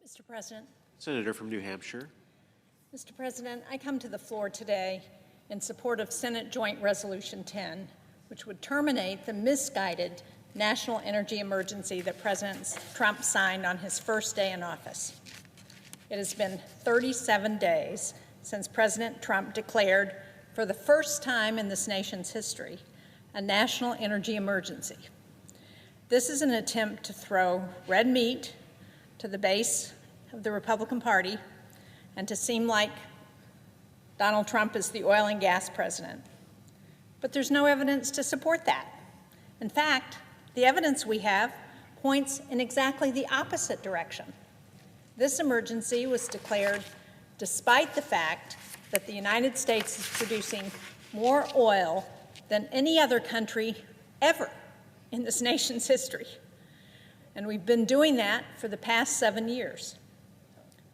Mr. President. Senator from New Hampshire. Mr. President, I come to the floor today in support of Senate Joint Resolution 10, which would terminate the misguided national energy emergency that President Trump signed on his first day in office. It has been 37 days since President Trump declared, for the first time in this nation's history, a national energy emergency. This is an attempt to throw red meat to the base of the Republican Party and to seem like Donald Trump is the oil and gas president. But there's no evidence to support that. In fact, the evidence we have points in exactly the opposite direction. This emergency was declared despite the fact that the United States is producing more oil than any other country ever in this nation's history. And we've been doing that for the past 7 years.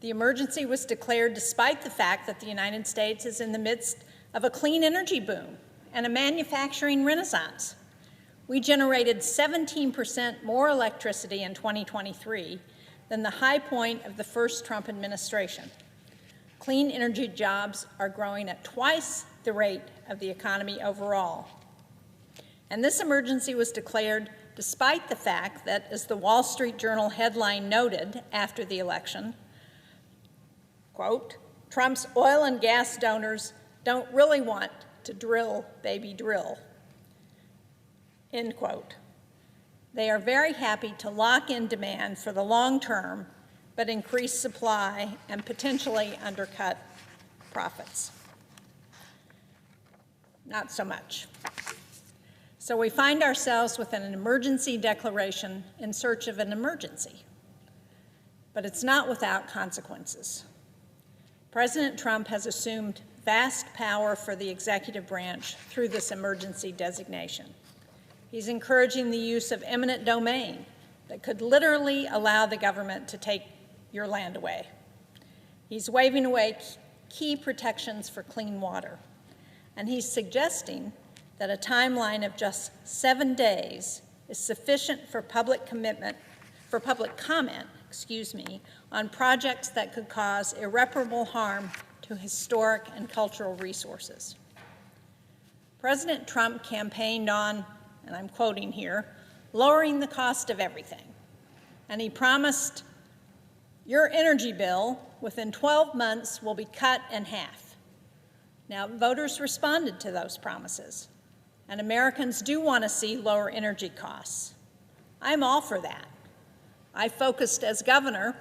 The emergency was declared despite the fact that the United States is in the midst of a clean energy boom and a manufacturing renaissance. We generated 17% more electricity in 2023 than the high point of the first Trump administration. Clean energy jobs are growing at twice the rate of the economy overall. And this emergency was declared despite the fact that, as the Wall Street Journal headline noted after the election, quote, Trump's oil and gas donors don't really want to drill, baby, drill, end quote. They are very happy to lock in demand for the long term, but increase supply and potentially undercut profits. Not so much. So we find ourselves with an emergency declaration in search of an emergency. But it's not without consequences. President Trump has assumed vast power for the executive branch through this emergency designation. He's encouraging the use of eminent domain that could literally allow the government to take your land away. He's waving away key protections for clean water. And he's suggesting that a timeline of just 7 days is sufficient for public comment, on projects that could cause irreparable harm to historic and cultural resources. President Trump campaigned on, and I'm quoting here, lowering the cost of everything. And he promised, your energy bill within 12 months will be cut in half. Now, voters responded to those promises, and Americans do want to see lower energy costs. I'm all for that. I focused as governor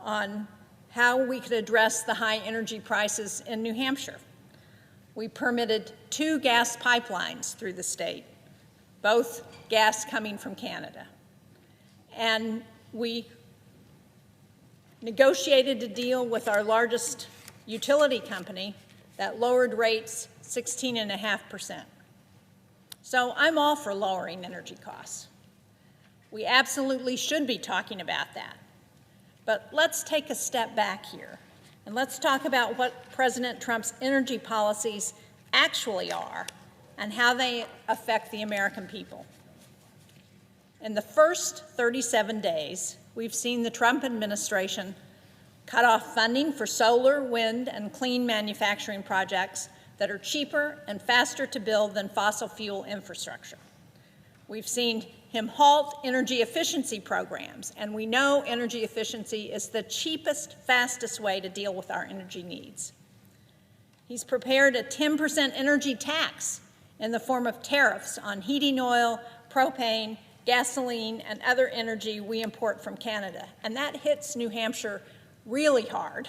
on how we could address the high energy prices in New Hampshire. We permitted 2 gas pipelines through the state, both gas coming from Canada. And we negotiated a deal with our largest utility company that lowered rates 16.5%. So I'm all for lowering energy costs. We absolutely should be talking about that. But let's take a step back here, and let's talk about what President Trump's energy policies actually are and how they affect the American people. In the first 37 days, we've seen the Trump administration cut off funding for solar, wind, and clean manufacturing projects that are cheaper and faster to build than fossil fuel infrastructure. We've seen him halt energy efficiency programs, and we know energy efficiency is the cheapest, fastest way to deal with our energy needs. He's prepared a 10% energy tax in the form of tariffs on heating oil, propane, gasoline, and other energy we import from Canada. And that hits New Hampshire really hard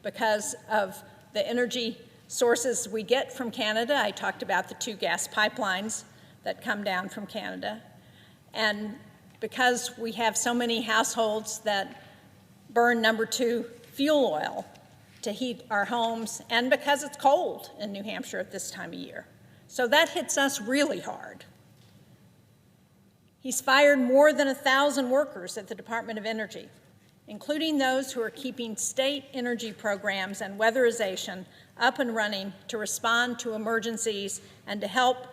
because of the energy sources we get from Canada. I talked about the 2 gas pipelines that come down from Canada. And because we have so many households that burn number 2 fuel oil to heat our homes, and because it's cold in New Hampshire at this time of year. So that hits us really hard. He's fired more than 1,000 workers at the Department of Energy, including those who are keeping state energy programs and weatherization up and running to respond to emergencies and to help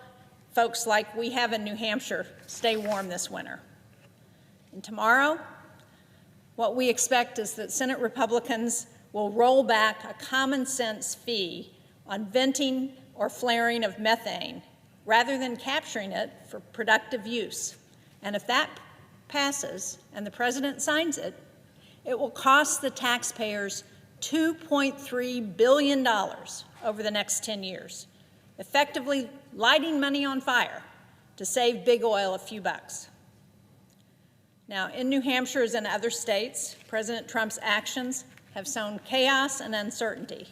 folks like we have in New Hampshire stay warm this winter. And tomorrow, what we expect is that Senate Republicans will roll back a common sense fee on venting or flaring of methane rather than capturing it for productive use. And if that passes and the president signs it, it will cost the taxpayers $2.3 billion over the next 10 years, effectively lighting money on fire to save big oil a few bucks. Now, in New Hampshire, as in other states, President Trump's actions have sown chaos and uncertainty.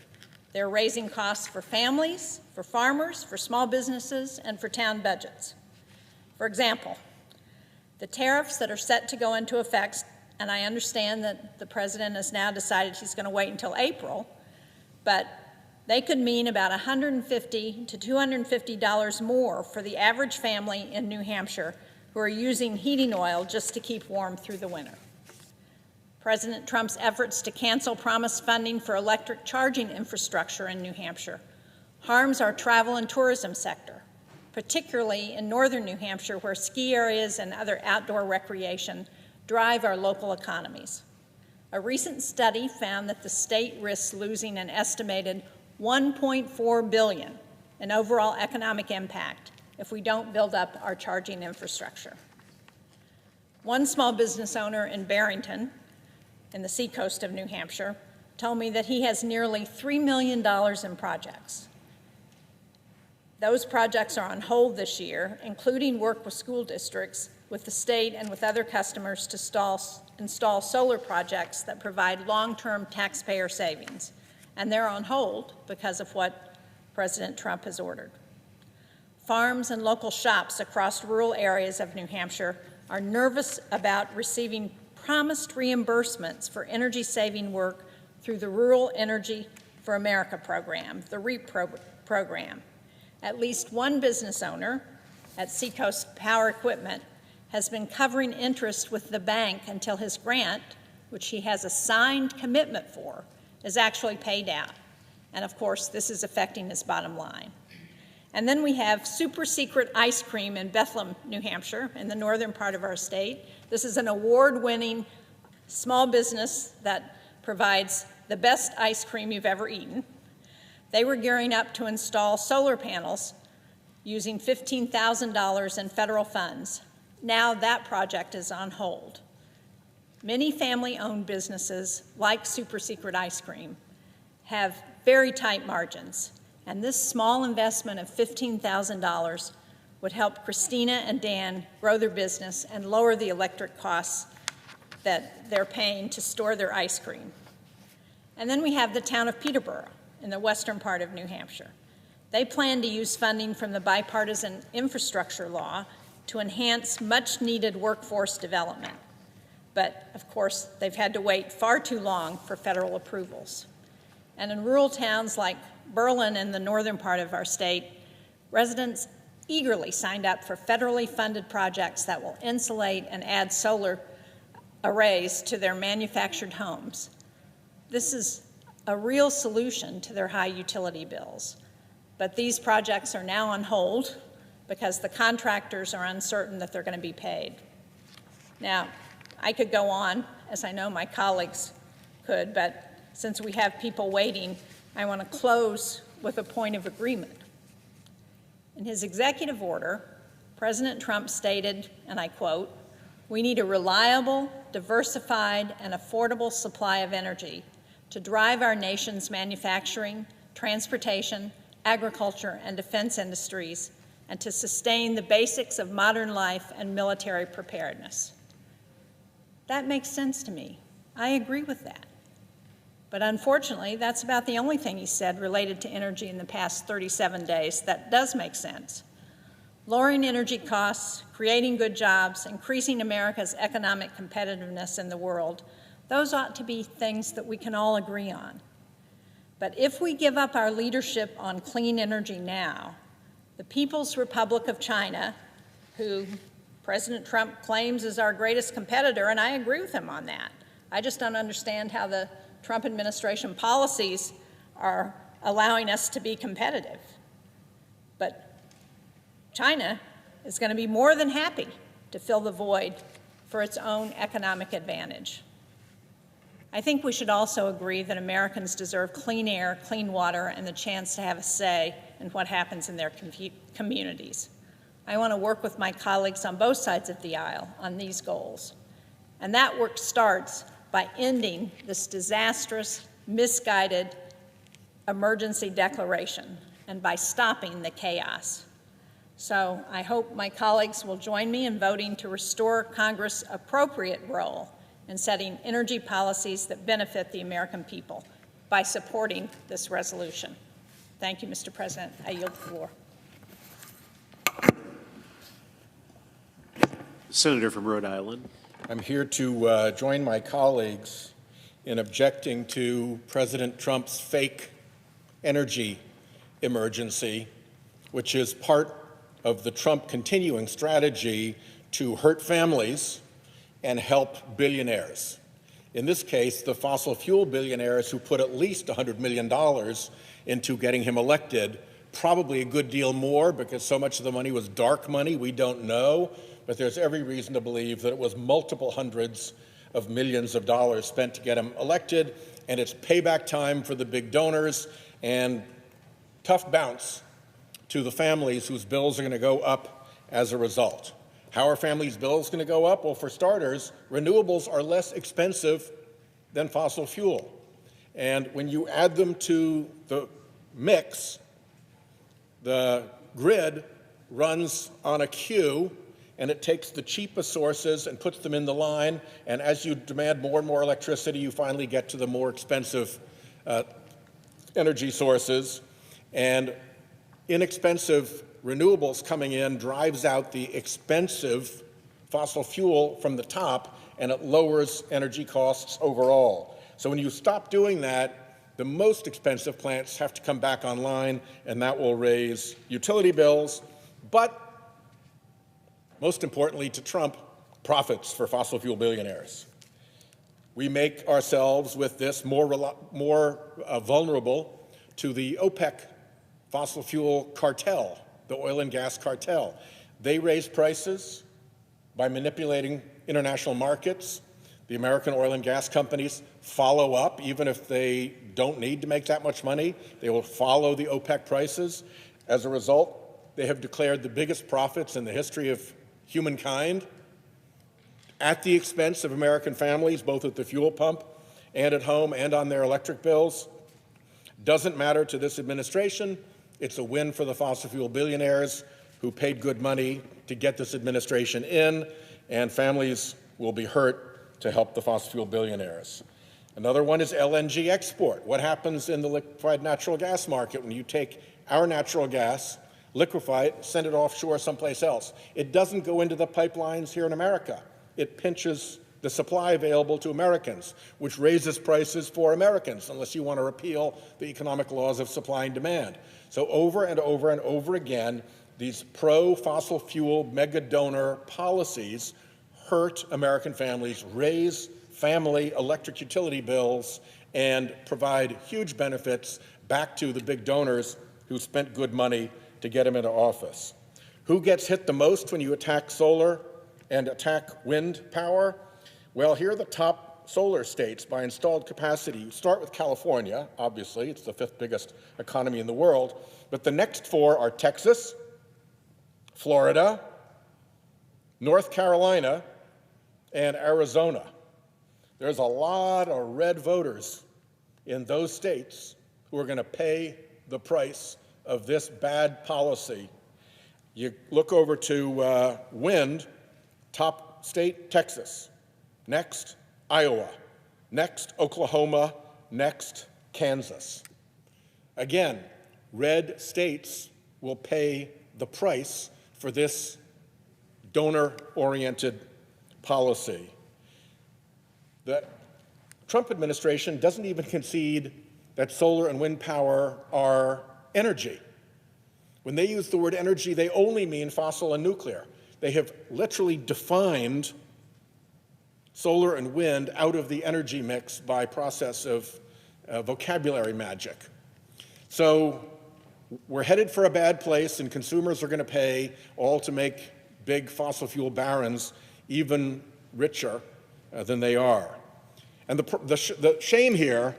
They're raising costs for families, for farmers, for small businesses, and for town budgets. For example, the tariffs that are set to go into effect, and I understand that the president has now decided he's going to wait until April, but they could mean about $150 to $250 more for the average family in New Hampshire who are using heating oil just to keep warm through the winter. President Trump's efforts to cancel promised funding for electric charging infrastructure in New Hampshire harms our travel and tourism sector, particularly in northern New Hampshire, where ski areas and other outdoor recreation drive our local economies. A recent study found that the state risks losing an estimated $1.4 billion in overall economic impact if we don't build up our charging infrastructure. One small business owner in Barrington, in the seacoast of New Hampshire, told me that he has nearly $3 million in projects. Those projects are on hold this year, including work with school districts, with the state, and with other customers to install solar projects that provide long-term taxpayer savings. And they're on hold because of what President Trump has ordered. Farms and local shops across rural areas of New Hampshire are nervous about receiving promised reimbursements for energy-saving work through the Rural Energy for America program, the REAP program. At least one business owner at Seacoast Power Equipment has been covering interest with the bank until his grant, which he has a signed commitment for, is actually paid out. And of course, this is affecting his bottom line. And then we have super secret ice cream in Bethlehem, New Hampshire, in the northern part of our state. This is an award-winning small business that provides the best ice cream you've ever eaten. They were gearing up to install solar panels using $15,000 in federal funds. Now that project is on hold. Many family-owned businesses, like Super Secret Ice Cream, have very tight margins, and this small investment of $15,000 would help Christina and Dan grow their business and lower the electric costs that they're paying to store their ice cream. And then we have the town of Peterborough in the western part of New Hampshire. They plan to use funding from the bipartisan infrastructure law to enhance much-needed workforce development. But, of course, they've had to wait far too long for federal approvals. And in rural towns like Berlin in the northern part of our state, residents eagerly signed up for federally funded projects that will insulate and add solar arrays to their manufactured homes. This is a real solution to their high utility bills. But these projects are now on hold because the contractors are uncertain that they're going to be paid. Now, I could go on, as I know my colleagues could, but since we have people waiting, I want to close with a point of agreement. In his executive order, President Trump stated, and I quote, "We need a reliable, diversified, and affordable supply of energy to drive our nation's manufacturing, transportation, agriculture, and defense industries, and to sustain the basics of modern life and military preparedness." That makes sense to me. I agree with that. But unfortunately, that's about the only thing he said related to energy in the past 37 days that does make sense. Lowering energy costs, creating good jobs, increasing America's economic competitiveness in the world, those ought to be things that we can all agree on. But if we give up our leadership on clean energy now, the People's Republic of China, who President Trump claims is our greatest competitor, and I agree with him on that. I just don't understand how the Trump administration policies are allowing us to be competitive. But China is going to be more than happy to fill the void for its own economic advantage. I think we should also agree that Americans deserve clean air, clean water, and the chance to have a say in what happens in their communities. I want to work with my colleagues on both sides of the aisle on these goals. And that work starts by ending this disastrous, misguided emergency declaration and by stopping the chaos. So I hope my colleagues will join me in voting to restore Congress' appropriate role in setting energy policies that benefit the American people by supporting this resolution. Thank you, Mr. President. I yield the floor. Senator from Rhode Island. I'm here to join my colleagues in objecting to President Trump's fake energy emergency, which is part of the Trump continuing strategy to hurt families and help billionaires. In this case, the fossil fuel billionaires who put at least $100 million into getting him elected, probably a good deal more because so much of the money was dark money, we don't know, but there's every reason to believe that it was multiple hundreds of millions of dollars spent to get him elected, and it's payback time for the big donors and tough bounce to the families whose bills are going to go up as a result. How are families' bills going to go up? Well, for starters, renewables are less expensive than fossil fuel. And when you add them to the mix, the grid runs on a queue, and it takes the cheapest sources and puts them in the line. And as you demand more and more electricity, you finally get to the more expensive energy sources. And inexpensive renewables coming in drives out the expensive fossil fuel from the top, and it lowers energy costs overall. So when you stop doing that, the most expensive plants have to come back online, and that will raise utility bills. But most importantly to Trump, profits for fossil fuel billionaires. We make ourselves with this more vulnerable to the OPEC fossil fuel cartel, the oil and gas cartel. They raise prices by manipulating international markets. The American oil and gas companies follow up, even if they don't need to make that much money. They will follow the OPEC prices. As a result, they have declared the biggest profits in the history of humankind at the expense of American families, both at the fuel pump and at home and on their electric bills. Doesn't matter to this administration. It's a win for the fossil fuel billionaires who paid good money to get this administration in, and families will be hurt to help the fossil fuel billionaires. Another one is LNG export. What happens in the liquefied natural gas market when you take our natural gas, liquefy it, send it offshore someplace else? It doesn't go into the pipelines here in America. It pinches the supply available to Americans, which raises prices for Americans, unless you want to repeal the economic laws of supply and demand. So over and over and over again, these pro-fossil fuel mega donor policies hurt American families, raise family electric utility bills, and provide huge benefits back to the big donors who spent good money to get them into office. Who gets hit the most when you attack solar and attack wind power? Well, here are the top solar states by installed capacity. You start with California, obviously. It's the 5th biggest economy in the world. But the next 4 are Texas, Florida, North Carolina, and Arizona. There's a lot of red voters in those states who are going to pay the price of this bad policy. You look over to wind, top state, Texas. Next, Iowa. Next, Oklahoma. Next, Kansas. Again, red states will pay the price for this donor-oriented policy. The Trump administration doesn't even concede that solar and wind power are energy. When they use the word energy, they only mean fossil and nuclear. They have literally defined solar and wind out of the energy mix by process of vocabulary magic. So we're headed for a bad place, and consumers are going to pay, all to make big fossil fuel barons even richer than they are. And the shame here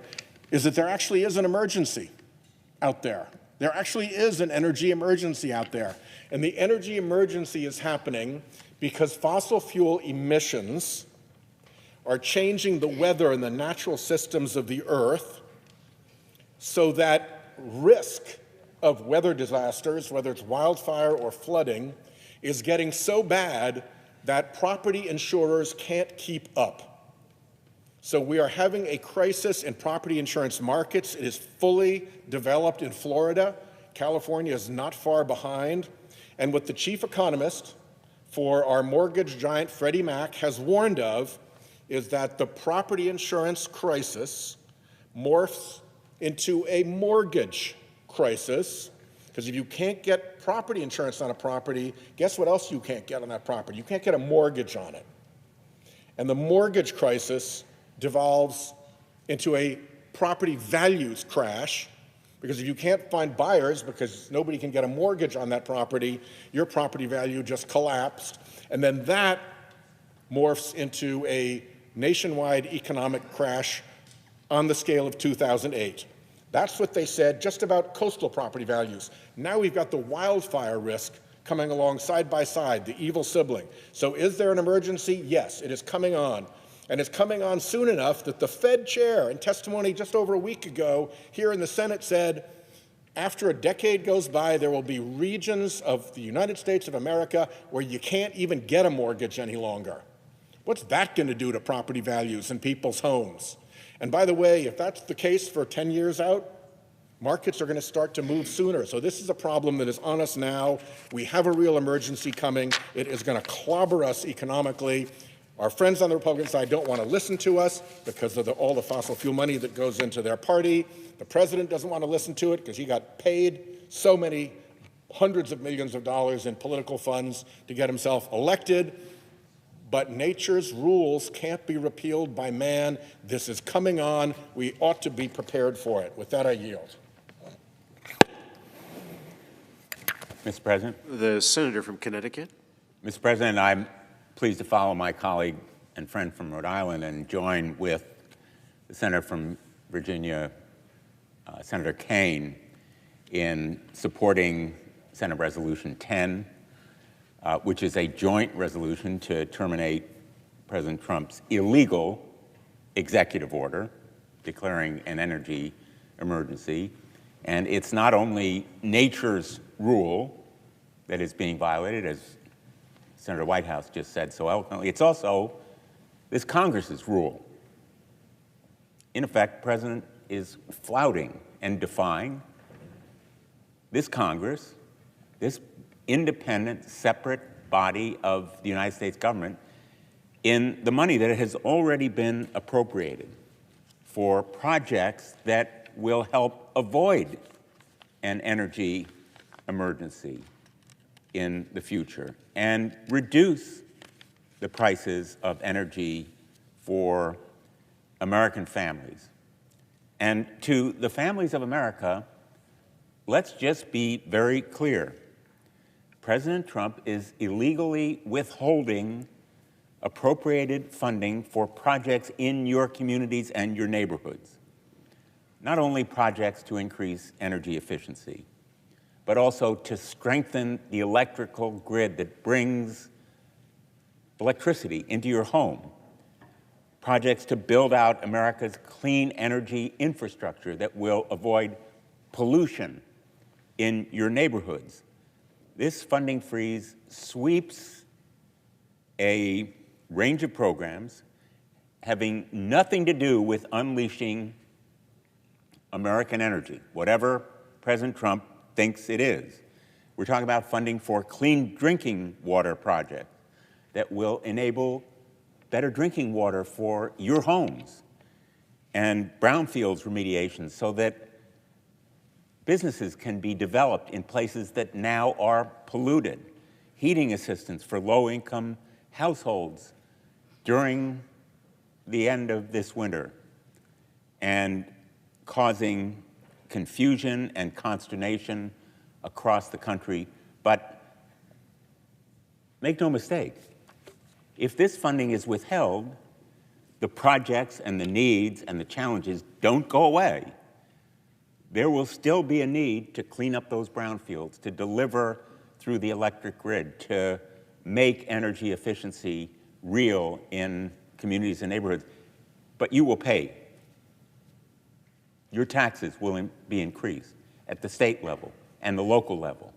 is that there actually is an emergency out there. There actually is an energy emergency out there. And the energy emergency is happening because fossil fuel emissions are changing the weather and the natural systems of the Earth so that risk of weather disasters, whether it's wildfire or flooding, is getting so bad that property insurers can't keep up. So we are having a crisis in property insurance markets. It is fully developed in Florida. California is not far behind. And what the chief economist for our mortgage giant Freddie Mac has warned of is that the property insurance crisis morphs into a mortgage crisis, because if you can't get property insurance on a property, guess what else you can't get on that property? You can't get a mortgage on it. And the mortgage crisis devolves into a property values crash, because if you can't find buyers because nobody can get a mortgage on that property, your property value just collapsed. And then that morphs into a nationwide economic crash on the scale of 2008. That's what they said just about coastal property values. Now we've got the wildfire risk coming along side by side, the evil sibling. So is there an emergency? Yes, it is coming on. And it's coming on soon enough that the Fed chair, in testimony just over a week ago here in the Senate, said, after a decade goes by, there will be regions of the United States of America where you can't even get a mortgage any longer. What's that going to do to property values and people's homes? And by the way, if that's the case for 10 years out, markets are going to start to move sooner. So this is a problem that is on us now. We have a real emergency coming. It is going to clobber us economically. Our friends on the Republican side don't want to listen to us because of all the fossil fuel money that goes into their party. The president doesn't want to listen to it because he got paid so many hundreds of millions of dollars in political funds to get himself elected. But nature's rules can't be repealed by man. This is coming on. We ought to be prepared for it. With that, I yield. Mr. President. The senator from Connecticut. Mr. President, I'm pleased to follow my colleague and friend from Rhode Island and join with the senator from Virginia, Senator Kaine, in supporting Senate Resolution 10, which is a joint resolution to terminate President Trump's illegal executive order declaring an energy emergency. And it's not only nature's rule that is being violated, as Senator Whitehouse just said so eloquently, it's also this Congress's rule. In effect, the President is flouting and defying this Congress, this independent, separate body of the United States government, in the money that has already been appropriated for projects that will help avoid an energy emergency in the future and reduce the prices of energy for American families. And to the families of America, let's just be very clear. President Trump is illegally withholding appropriated funding for projects in your communities and your neighborhoods. Not only projects to increase energy efficiency, but also to strengthen the electrical grid that brings electricity into your home. Projects to build out America's clean energy infrastructure that will avoid pollution in your neighborhoods. This funding freeze sweeps a range of programs having nothing to do with unleashing American energy, whatever President Trump thinks it is. We're talking about funding for clean drinking water projects that will enable better drinking water for your homes, and brownfields remediation so that businesses can be developed in places that now are polluted, heating assistance for low-income households during the end of this winter, and causing confusion and consternation across the country. But make no mistake, if this funding is withheld, the projects and the needs and the challenges don't go away. There will still be a need to clean up those brownfields, to deliver through the electric grid, to make energy efficiency real in communities and neighborhoods. But you will pay. Your taxes will be increased at the state level and the local level.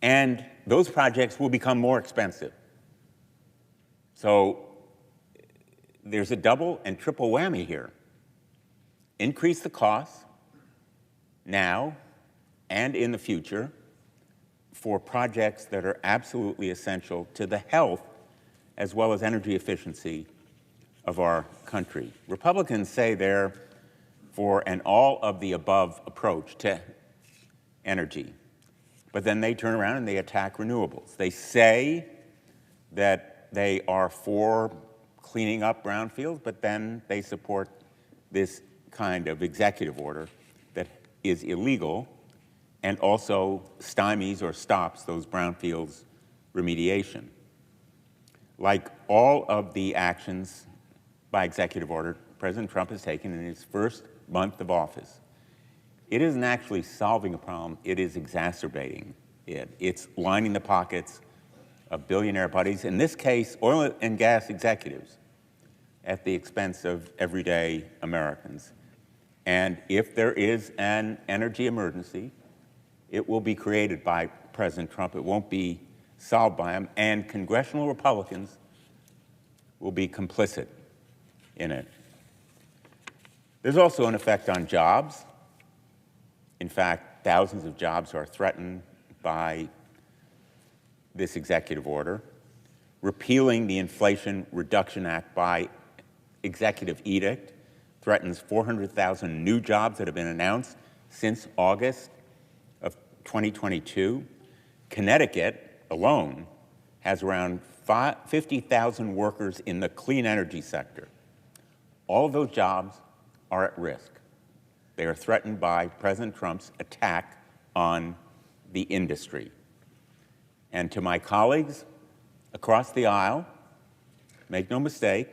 And those projects will become more expensive. So there's a double and triple whammy here. Increase the costs now and in the future for projects that are absolutely essential to the health as well as energy efficiency of our country. Republicans say they're for an all-of-the-above approach to energy, but then they turn around and they attack renewables. They say that they are for cleaning up brownfields, but then they support this kind of executive order that is illegal and also stymies or stops those brownfields remediation. Like all of the actions by executive order President Trump has taken in his first month of office, it isn't actually solving a problem, it is exacerbating it. It's lining the pockets of billionaire buddies, in this case, oil and gas executives, at the expense of everyday Americans. And if there is an energy emergency, it will be created by President Trump. It won't be solved by him, and congressional Republicans will be complicit in it. There's also an effect on jobs. In fact, thousands of jobs are threatened by this executive order. Repealing the Inflation Reduction Act by executive edict threatens 400,000 new jobs that have been announced since August of 2022. Connecticut alone has around 50,000 workers in the clean energy sector. All of those jobs are at risk. They are threatened by President Trump's attack on the industry. And to my colleagues across the aisle, make no mistake,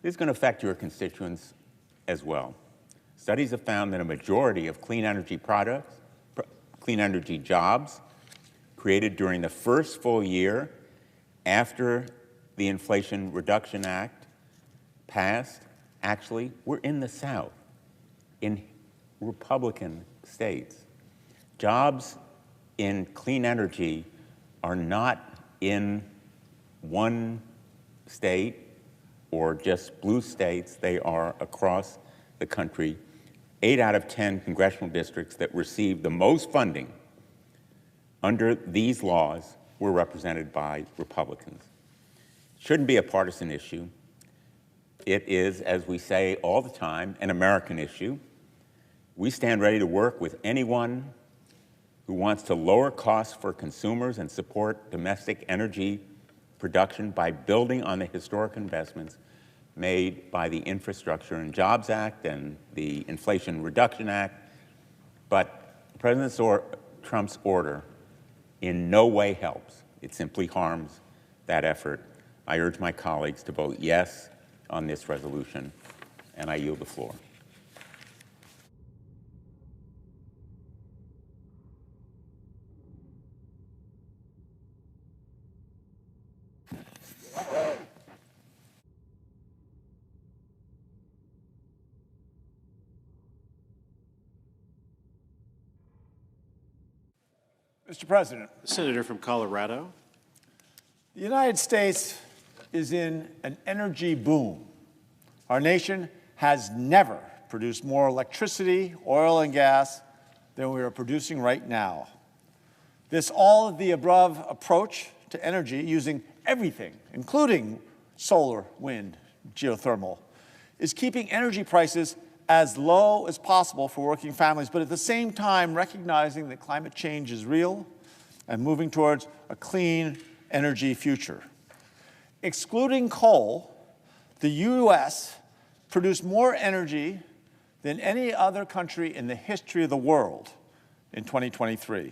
this is going to affect your constituents as well. Studies have found that a majority of clean energy products, clean energy jobs created during the first full year after the Inflation Reduction Act passed actually were in the South, in Republican states. Jobs in clean energy are not in one state or just blue states. They are across the country. 8 out of 10 congressional districts that received the most funding under these laws were represented by Republicans. It shouldn't be a partisan issue. It is, as we say all the time, an American issue. We stand ready to work with anyone who wants to lower costs for consumers and support domestic energy production by building on the historic investments made by the Infrastructure and Jobs Act and the Inflation Reduction Act. But President Trump's order in no way helps. It simply harms that effort. I urge my colleagues to vote yes on this resolution, and I yield the floor. Mr. President, Senator from Colorado. the United States is in an energy boom. Our nation has never produced more electricity, oil, and gas than we are producing right now. This all-of-the-above approach to energy, using everything, including solar, wind, geothermal, is keeping energy prices as low as possible for working families, but at the same time recognizing that climate change is real and moving towards a clean energy future. Excluding coal, the U.S. produced more energy than any other country in the history of the world in 2023.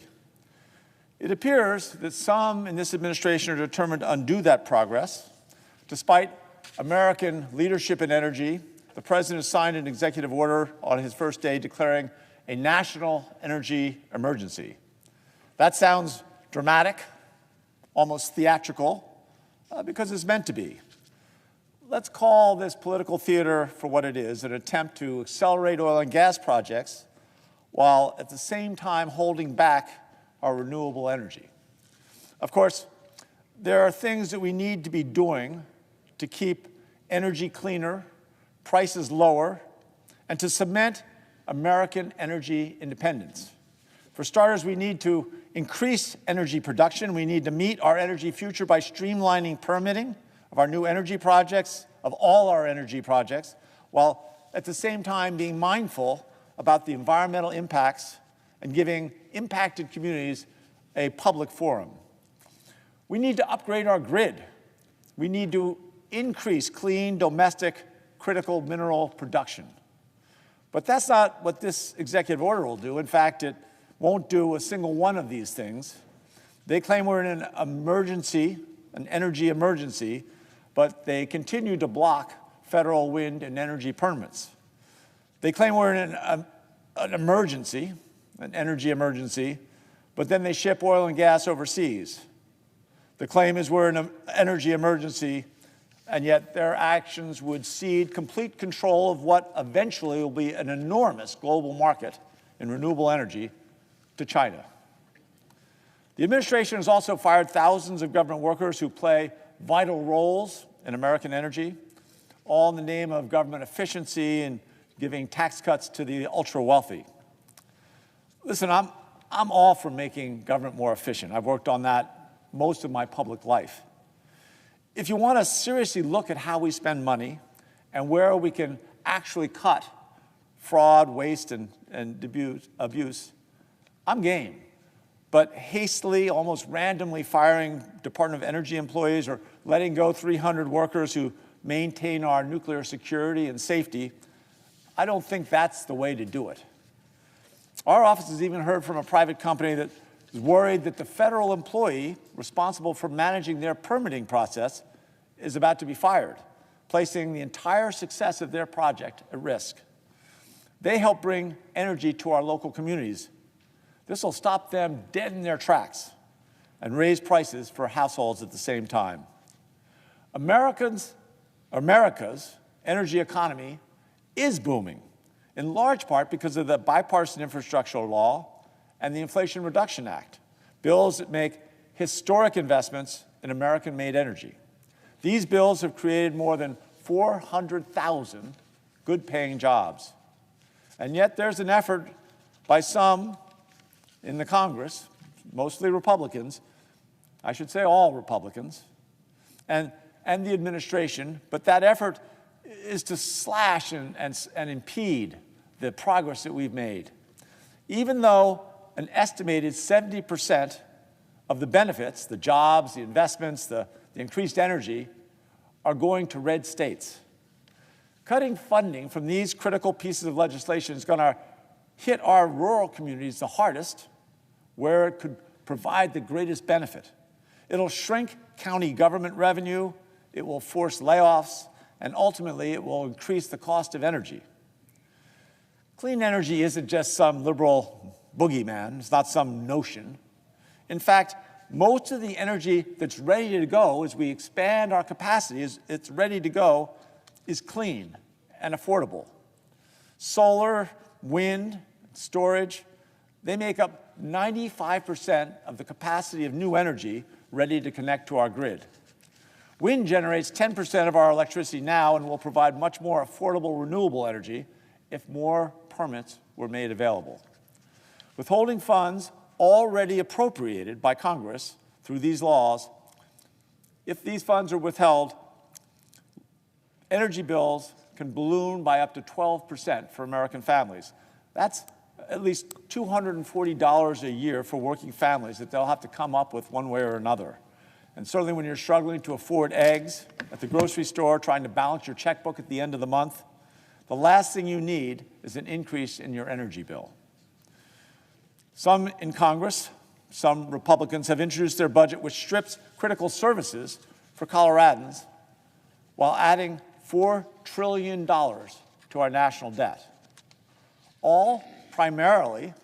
It appears that some in this administration are determined to undo that progress, despite American leadership in energy, the President signed an executive order on his first day declaring a national energy emergency. That sounds dramatic, almost theatrical, because it's meant to be. Let's call this political theater for what it is, an attempt to accelerate oil and gas projects while at the same time holding back our renewable energy. Of course, there are things that we need to be doing to keep energy cleaner, prices lower, and to cement American energy independence. For starters, we need to increase energy production. We need to meet our energy future by streamlining permitting of our new energy projects, of all our energy projects, while at the same time being mindful about the environmental impacts and giving impacted communities a public forum. We need to upgrade our grid. We need to increase clean, domestic, critical mineral production. But that's not what this executive order will do. In fact, it won't do a single one of these things. They claim we're in an emergency, an energy emergency, but they continue to block federal wind and energy permits. They claim we're in an emergency, an energy emergency, but then they ship oil and gas overseas. The claim is we're in an energy emergency, and yet their actions would cede complete control of what eventually will be an enormous global market in renewable energy to China. The administration has also fired thousands of government workers who play vital roles in American energy, all in the name of government efficiency and giving tax cuts to the ultra-wealthy. Listen, I'm all for making government more efficient. I've worked on that most of my public life. If you want to seriously look at how we spend money and where we can actually cut fraud, waste, and abuse, I'm game. But hastily, almost randomly firing Department of Energy employees or letting go 300 workers who maintain our nuclear security and safety, I don't think that's the way to do it. Our office has even heard from a private company that is worried that the federal employee responsible for managing their permitting process is about to be fired, placing the entire success of their project at risk. They help bring energy to our local communities. This will stop them dead in their tracks and raise prices for households at the same time. America's energy economy is booming, in large part because of the bipartisan infrastructure law and the Inflation Reduction Act, bills that make historic investments in American-made energy. These bills have created more than 400,000 good-paying jobs. And yet there's an effort by some in the Congress, mostly Republicans, I should say all Republicans, and the administration, but that effort is to slash and impede the progress that we've made. Even though an estimated 70% of the benefits, the jobs, the investments, the increased energy, are going to red states. Cutting funding from these critical pieces of legislation is going to hit our rural communities the hardest, where it could provide the greatest benefit. It'll shrink county government revenue, it will force layoffs, and ultimately it will increase the cost of energy. Clean energy isn't just some liberal boogeyman, it's not some notion. In fact, most of the energy that's ready to go as we expand our capacity, it's ready to go, is clean and affordable. Solar, wind, storage, they make up 95% of the capacity of new energy ready to connect to our grid. Wind generates 10% of our electricity now and will provide much more affordable renewable energy if more permits were made available. Withholding funds already appropriated by Congress through these laws, if these funds are withheld, energy bills can balloon by up to 12% for American families. That's at least $240 a year for working families that they'll have to come up with one way or another. And certainly when you're struggling to afford eggs at the grocery store, trying to balance your checkbook at the end of the month, the last thing you need is an increase in your energy bill. Some in Congress, some Republicans have introduced their budget which strips critical services for Coloradans while adding $4 trillion to our national debt, all primarily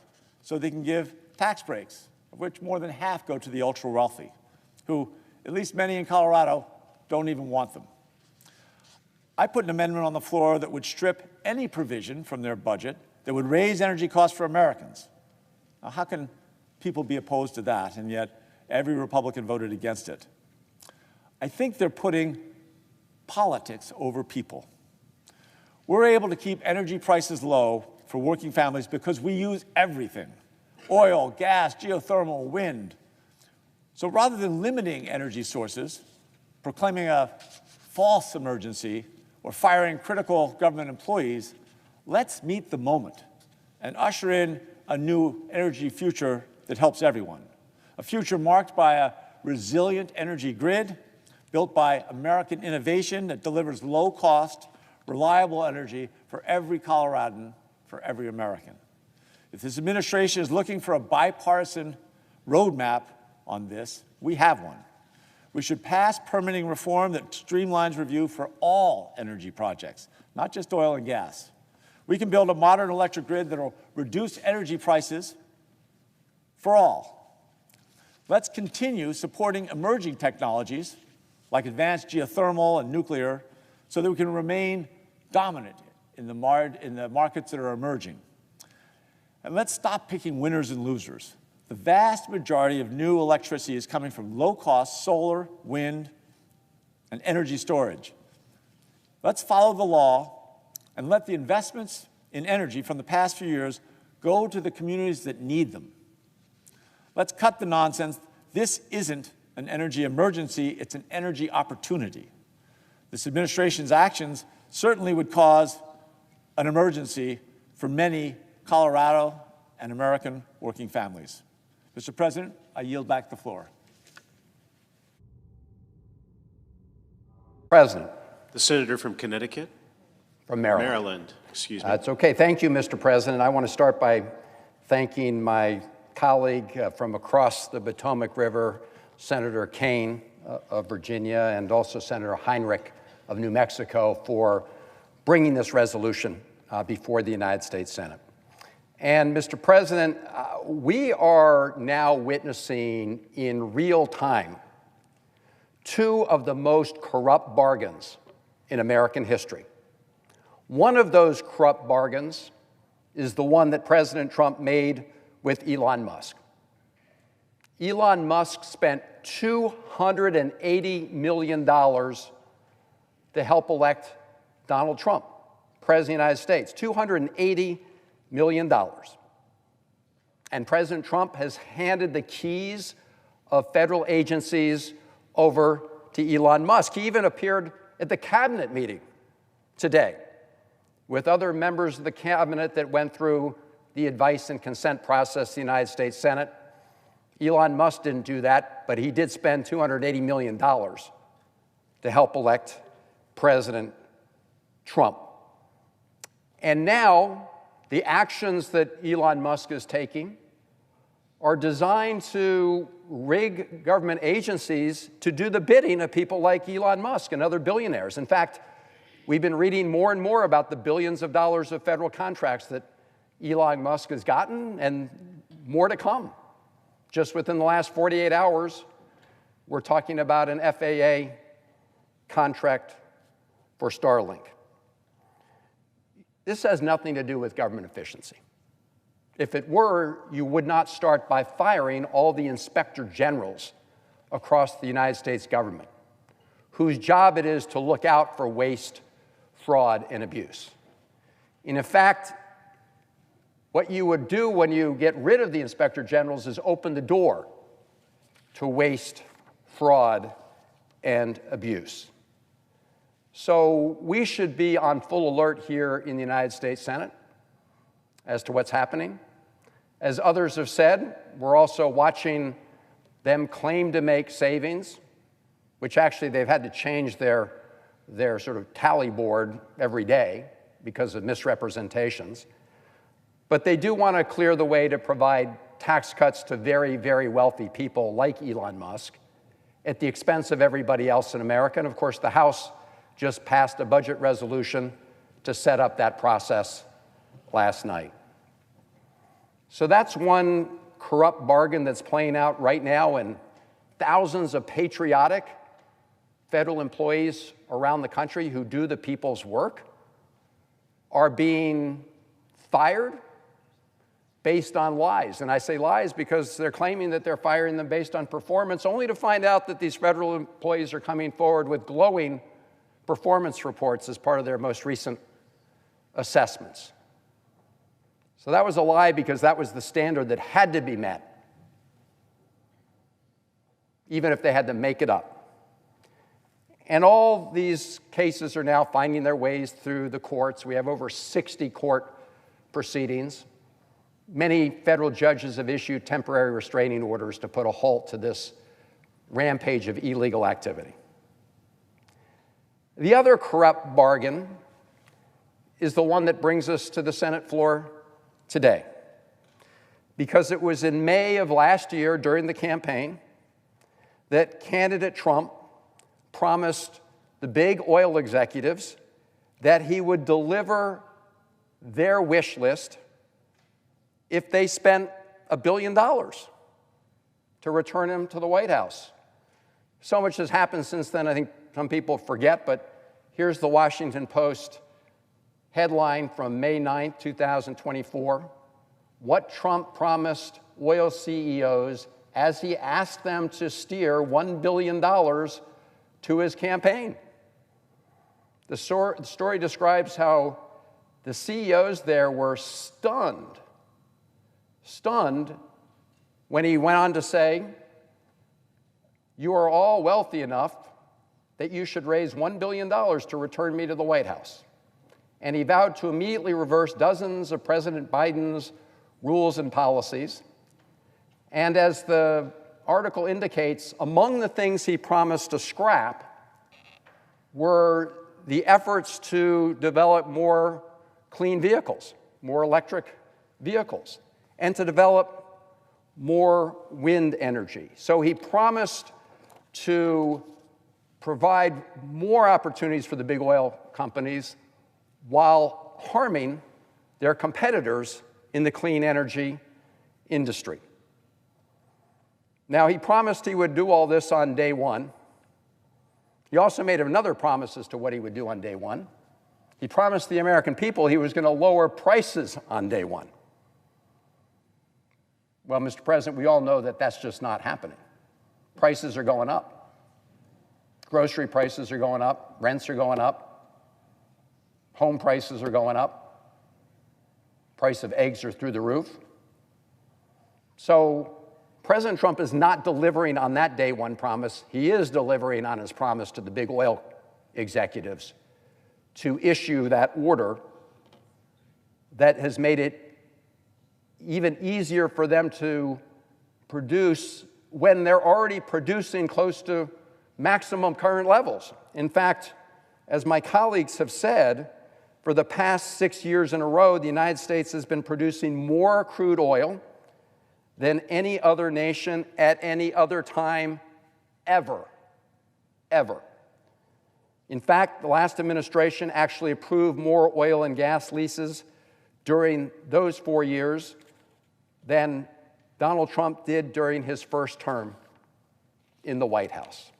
so they can give tax breaks, of which more than half go to the ultra-wealthy, who, at least many in Colorado, don't even want them. I put an amendment on the floor that would strip any provision from their budget that would raise energy costs for Americans. Now, how can people be opposed to that, and yet every Republican voted against it? I think they're putting politics over people. We're able to keep energy prices low for working families because we use everything: oil, gas, geothermal, wind. So rather than limiting energy sources, proclaiming a false emergency, or firing critical government employees, let's meet the moment and usher in a new energy future that helps everyone. A future marked by a resilient energy grid built by American innovation that delivers low-cost, reliable energy for every Coloradan, for every American. If this administration is looking for a bipartisan roadmap on this, we have one. We should pass permitting reform that streamlines review for all energy projects, not just oil and gas. We can build a modern electric grid that will reduce energy prices for all. Let's continue supporting emerging technologies like advanced geothermal and nuclear so that we can remain dominant in the markets that are emerging. And let's stop picking winners and losers. The vast majority of new electricity is coming from low-cost solar, wind, and energy storage. Let's follow the law and let the investments in energy from the past few years go to the communities that need them. Let's cut the nonsense. This isn't an energy emergency, it's an energy opportunity. This administration's actions certainly would cause an emergency for many Colorado and American working families. Mr. President, I yield back the floor. President. The senator from Connecticut? From Maryland. Maryland, excuse me. It's okay. Thank you, Mr. President. I want to start by thanking my colleague from across the Potomac River, Senator Kane of Virginia, and also Senator Heinrich of New Mexico for bringing this resolution before the United States Senate. And Mr. President, we are now witnessing in real time two of the most corrupt bargains in American history. One of those corrupt bargains is the one that President Trump made with Elon Musk. Elon Musk spent $280 million to help elect Donald Trump, President of the United States. $280 million. And President Trump has handed the keys of federal agencies over to Elon Musk. He even appeared at the cabinet meeting today with other members of the cabinet that went through the advice and consent process of the United States Senate. Elon Musk didn't do that, but he did spend $280 million to help elect President Trump. And now, the actions that Elon Musk is taking are designed to rig government agencies to do the bidding of people like Elon Musk and other billionaires. In fact, we've been reading more and more about the billions of dollars of federal contracts that Elon Musk has gotten, and more to come. Just within the last 48 hours, we're talking about an FAA contract for Starlink. This has nothing to do with government efficiency. If it were, you would not start by firing all the inspector generals across the United States government, whose job it is to look out for waste, fraud, and abuse. In fact, what you would do when you get rid of the inspector generals is open the door to waste, fraud, and abuse. So we should be on full alert here in the United States Senate as to what's happening. As others have said, we're also watching them claim to make savings, which actually they've had to change their sort of tally board every day because of misrepresentations. But they do want to clear the way to provide tax cuts to very, very wealthy people like Elon Musk at the expense of everybody else in America. And of course, the House just passed a budget resolution to set up that process last night. So that's one corrupt bargain that's playing out right now, and thousands of patriotic federal employees around the country who do the people's work are being fired based on lies. And I say lies because they're claiming that they're firing them based on performance, only to find out that these federal employees are coming forward with glowing performance reports as part of their most recent assessments. So that was a lie because that was the standard that had to be met, even if they had to make it up. And all these cases are now finding their ways through the courts. We have over 60 court proceedings. Many federal judges have issued temporary restraining orders to put a halt to this rampage of illegal activity. The other corrupt bargain is the one that brings us to the Senate floor today. Because it was in May of last year during the campaign that candidate Trump promised the big oil executives that he would deliver their wish list if they spent $1 billion to return him to the White House. So much has happened since then, I think some people forget, but here's the Washington Post headline from May 9th, 2024. What Trump promised oil CEOs as he asked them to steer $1 billion to his campaign. The story describes how the CEOs there were stunned when he went on to say, "You are all wealthy enough that you should raise $1 billion to return me to the White House." And he vowed to immediately reverse dozens of President Biden's rules and policies. And as the article indicates, among the things he promised to scrap were the efforts to develop more clean vehicles, more electric vehicles, and to develop more wind energy. So he promised to provide more opportunities for the big oil companies while harming their competitors in the clean energy industry. Now, he promised he would do all this on day one. He also made another promise as to what he would do on day one. He promised the American people he was going to lower prices on day one. Well, Mr. President, we all know that that's just not happening. Prices are going up. Grocery prices are going up. Rents are going up. Home prices are going up. Price of eggs are through the roof. So President Trump is not delivering on that day one promise. He is delivering on his promise to the big oil executives to issue that order that has made it even easier for them to produce when they're already producing close to maximum current levels. In fact, as my colleagues have said, for the past 6 years in a row, the United States has been producing more crude oil than any other nation at any other time ever. In fact, the last administration actually approved more oil and gas leases during those 4 years than Donald Trump did during his first term in the White House.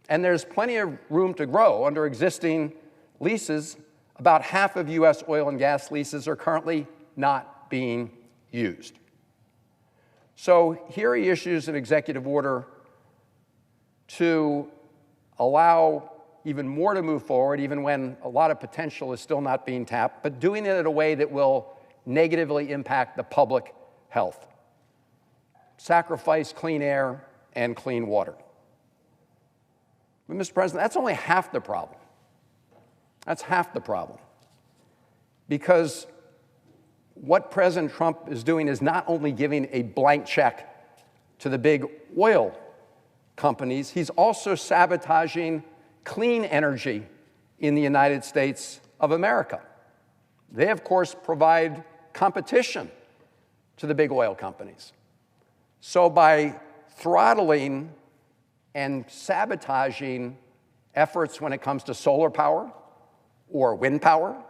And there's plenty of room to grow under existing leases. About half of U.S. oil and gas leases are currently not being used. So here he issues an executive order to allow even more to move forward, even when a lot of potential is still not being tapped, but doing it in a way that will negatively impact the public health. Sacrifice clean air and clean water. But Mr. President, that's only half the problem. That's half the problem. Because what President Trump is doing is not only giving a blank check to the big oil companies, he's also sabotaging clean energy in the United States of America. They, of course, provide competition to the big oil companies. So by throttling and sabotaging efforts when it comes to solar power or wind power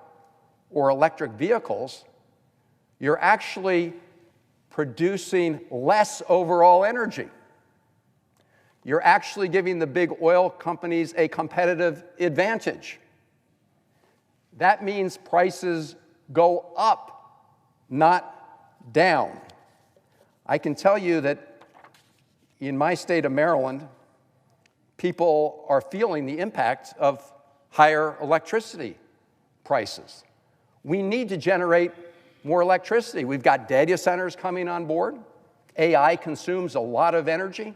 or electric vehicles, you're actually producing less overall energy. You're actually giving the big oil companies a competitive advantage. That means prices go up, not down. I can tell you that in my state of Maryland, people are feeling the impact of higher electricity prices. We need to generate more electricity. We've got data centers coming on board. AI consumes a lot of energy.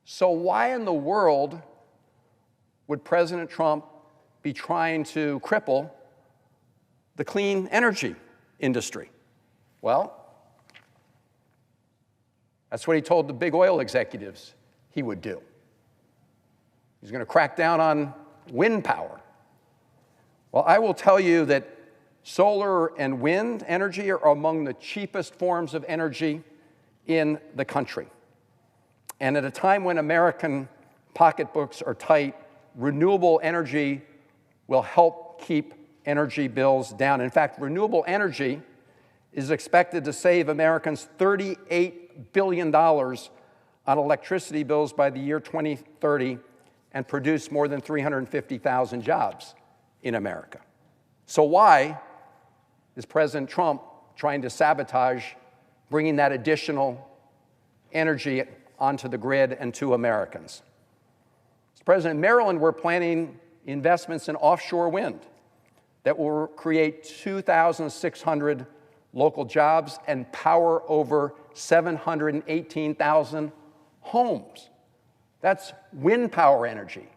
So why in the world would President Trump be trying to cripple the clean energy industry? Well, that's what he told the big oil executives he would do. He's going to crack down on wind power. Well, I will tell you that solar and wind energy are among the cheapest forms of energy in the country. And at a time when American pocketbooks are tight, renewable energy will help keep energy bills down. In fact, renewable energy is expected to save Americans $38 billion on electricity bills by the year 2030 and produce more than 350,000 jobs in America. So why is President Trump trying to sabotage bringing that additional energy onto the grid and to Americans? Mr. President, in Maryland, we're planning investments in offshore wind that will create 2,600 local jobs and power over 718,000 homes. That's wind power energy.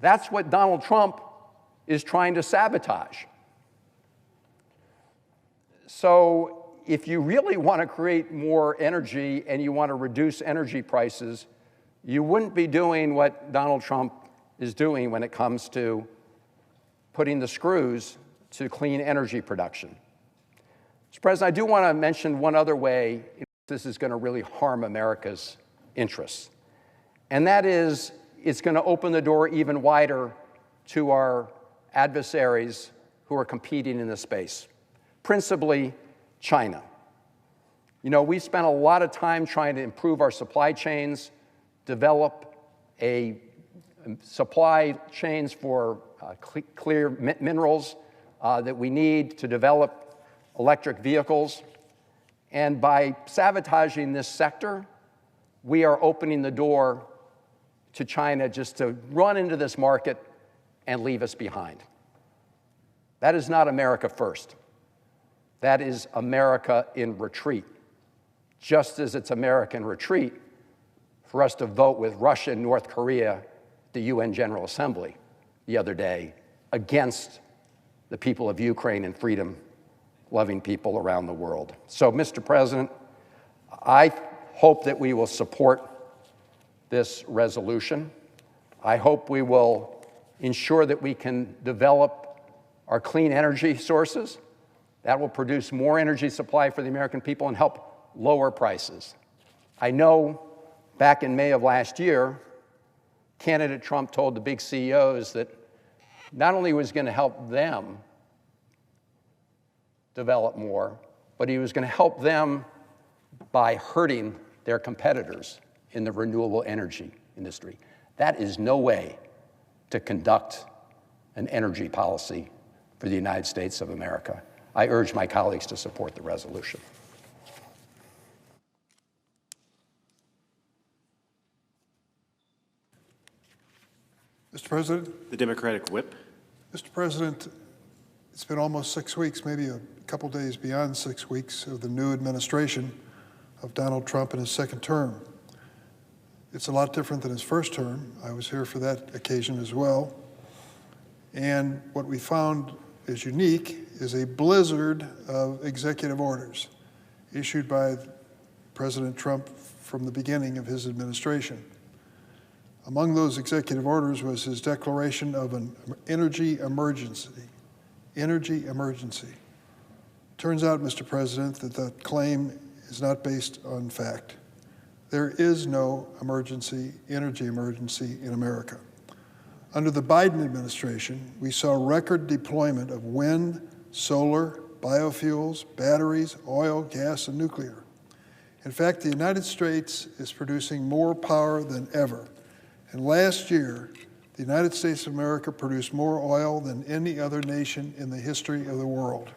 That's what Donald Trump is trying to sabotage. So if you really want to create more energy and you want to reduce energy prices, you wouldn't be doing what Donald Trump is doing when it comes to putting the screws to clean energy production. Mr. President, I do want to mention one other way in which this is going to really harm America's interests. And that is, it's going to open the door even wider to our adversaries who are competing in this space, principally China. You know, we spent a lot of time trying to improve our supply chains, develop supply chains for clear minerals that we need to develop electric vehicles. And by sabotaging this sector, we are opening the door to China just to run into this market and leave us behind. That is not America first. That is America in retreat, just as it's America in retreat for us to vote with Russia and North Korea at the UN General Assembly the other day against the people of Ukraine and freedom-loving people around the world. So, Mr. President, I hope that we will support this resolution. I hope we will ensure that we can develop our clean energy sources. That will produce more energy supply for the American people and help lower prices. I know back in May of last year, candidate Trump told the big CEOs that not only was he going to help them develop more, but he was going to help them by hurting their competitors in the renewable energy industry. That is no way to conduct an energy policy for the United States of America. I urge my colleagues to support the resolution. Mr. President. The Democratic whip. Mr. President, it's been almost 6 weeks, maybe a couple days beyond 6 weeks of the new administration of Donald Trump in his second term. It's a lot different than his first term. I was here for that occasion as well. And what we found is unique is a blizzard of executive orders issued by President Trump from the beginning of his administration. Among those executive orders was his declaration of an energy emergency. Energy emergency. Turns out, Mr. President, that that claim is not based on fact. There is no energy emergency in America. Under the Biden administration, we saw record deployment of wind, solar, biofuels, batteries, oil, gas, and nuclear. In fact, the United States is producing more power than ever. And last year, the United States of America produced more oil than any other nation in the history of the world.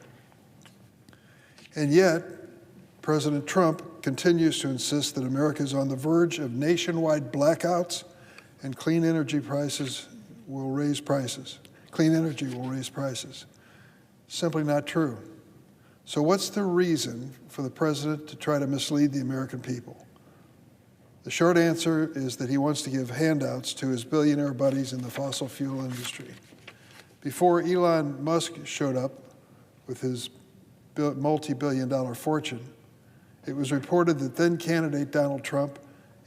And yet, President Trump continues to insist that America is on the verge of nationwide blackouts and clean energy will raise prices. Clean energy will raise prices. Simply not true. So what's the reason for the president to try to mislead the American people? The short answer is that he wants to give handouts to his billionaire buddies in the fossil fuel industry. Before Elon Musk showed up with his multi-billion-dollar fortune, it was reported that then candidate Donald Trump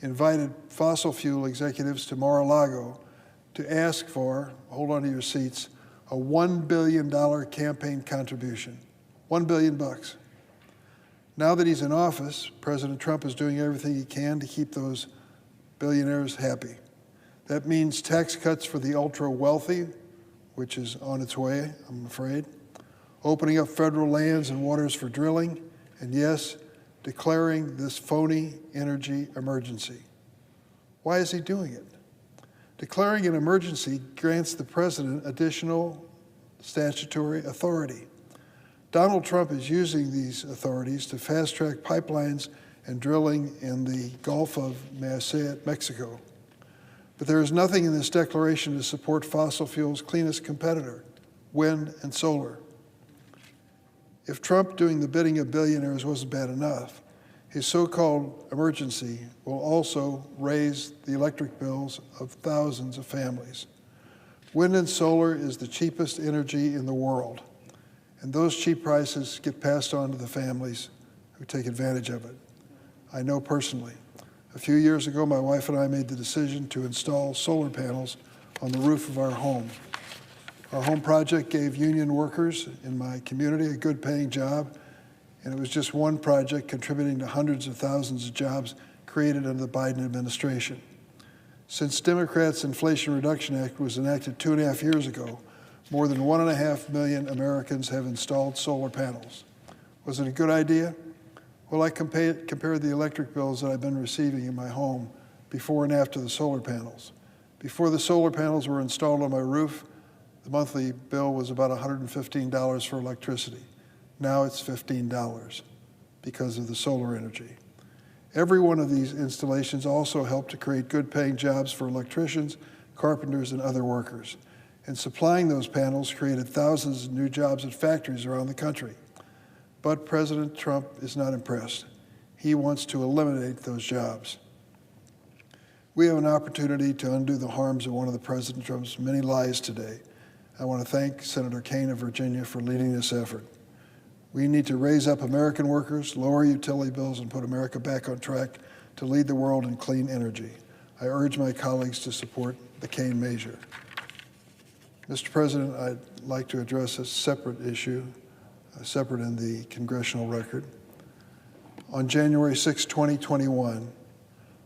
invited fossil fuel executives to Mar-a-Lago to ask for, hold on to your seats, a $1 billion campaign contribution. $1 billion bucks. Now that he's in office, President Trump is doing everything he can to keep those billionaires happy. That means tax cuts for the ultra-wealthy, which is on its way, I'm afraid, opening up federal lands and waters for drilling, and yes, declaring this phony energy emergency. Why is he doing it? Declaring an emergency grants the president additional statutory authority. Donald Trump is using these authorities to fast-track pipelines and drilling in the Gulf of Mexico. But there is nothing in this declaration to support fossil fuels' cleanest competitor, wind and solar. If Trump doing the bidding of billionaires wasn't bad enough, his so-called emergency will also raise the electric bills of thousands of families. Wind and solar is the cheapest energy in the world, and those cheap prices get passed on to the families who take advantage of it. I know personally. A few years ago, my wife and I made the decision to install solar panels on the roof of our home. Our home project gave union workers in my community a good-paying job, and it was just one project contributing to hundreds of thousands of jobs created under the Biden administration. Since Democrats' Inflation Reduction Act was enacted 2.5 years ago, more than 1.5 million Americans have installed solar panels. Was it a good idea? Well, I compared the electric bills that I've been receiving in my home before and after the solar panels. Before the solar panels were installed on my roof, the monthly bill was about $115 for electricity. Now it's $15 because of the solar energy. Every one of these installations also helped to create good-paying jobs for electricians, carpenters, and other workers. And supplying those panels created thousands of new jobs at factories around the country. But President Trump is not impressed. He wants to eliminate those jobs. We have an opportunity to undo the harms of one of the President Trump's many lies today. I want to thank Senator Kaine of Virginia for leading this effort. We need to raise up American workers, lower utility bills, and put America back on track to lead the world in clean energy. I urge my colleagues to support the Kaine measure. Mr. President, I'd like to address a separate issue, separate in the congressional record. On January 6, 2021,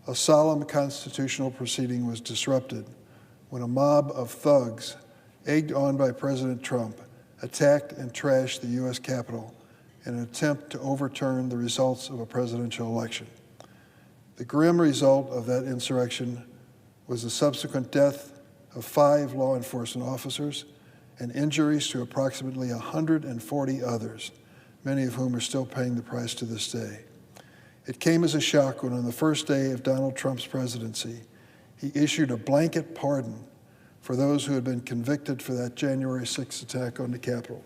a solemn constitutional proceeding was disrupted when a mob of thugs, egged on by President Trump, attacked and trashed the U.S. Capitol in an attempt to overturn the results of a presidential election. The grim result of that insurrection was the subsequent death of 5 law enforcement officers and injuries to approximately 140 others, many of whom are still paying the price to this day. It came as a shock when on the first day of Donald Trump's presidency, he issued a blanket pardon for those who had been convicted for that January 6th attack on the Capitol.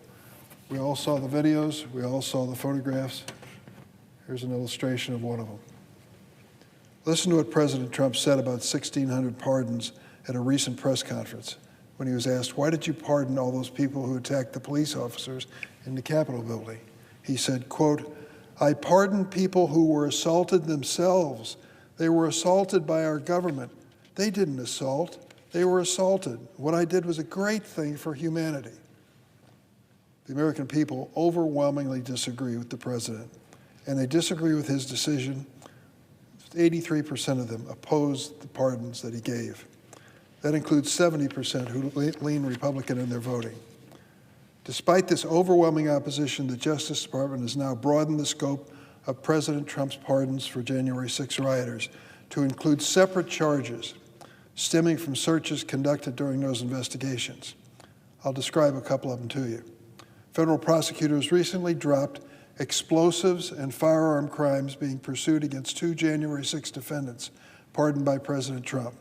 We all saw the videos, we all saw the photographs. Here's an illustration of one of them. Listen to what President Trump said about 1,600 pardons at a recent press conference when he was asked, why did you pardon all those people who attacked the police officers in the Capitol building? He said, quote, I pardoned people who were assaulted themselves. They were assaulted by our government. They didn't assault, they were assaulted. What I did was a great thing for humanity. The American people overwhelmingly disagree with the president, and they disagree with his decision. 83% of them opposed the pardons that he gave. That includes 70% who lean Republican in their voting. Despite this overwhelming opposition, the Justice Department has now broadened the scope of President Trump's pardons for January 6 rioters to include separate charges stemming from searches conducted during those investigations. I'll describe a couple of them to you. Federal prosecutors recently dropped explosives and firearm crimes being pursued against two January 6 defendants pardoned by President Trump,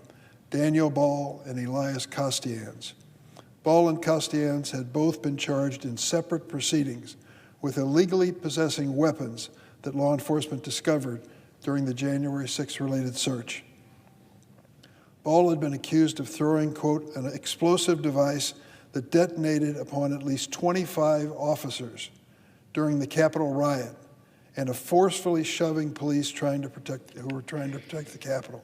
Daniel Ball and Elias Kostians. Ball and Kostians had both been charged in separate proceedings with illegally possessing weapons that law enforcement discovered during the January 6 related search. Ball had been accused of throwing, quote, an explosive device that detonated upon at least 25 officers during the Capitol riot and of forcefully shoving police who were trying to protect the Capitol.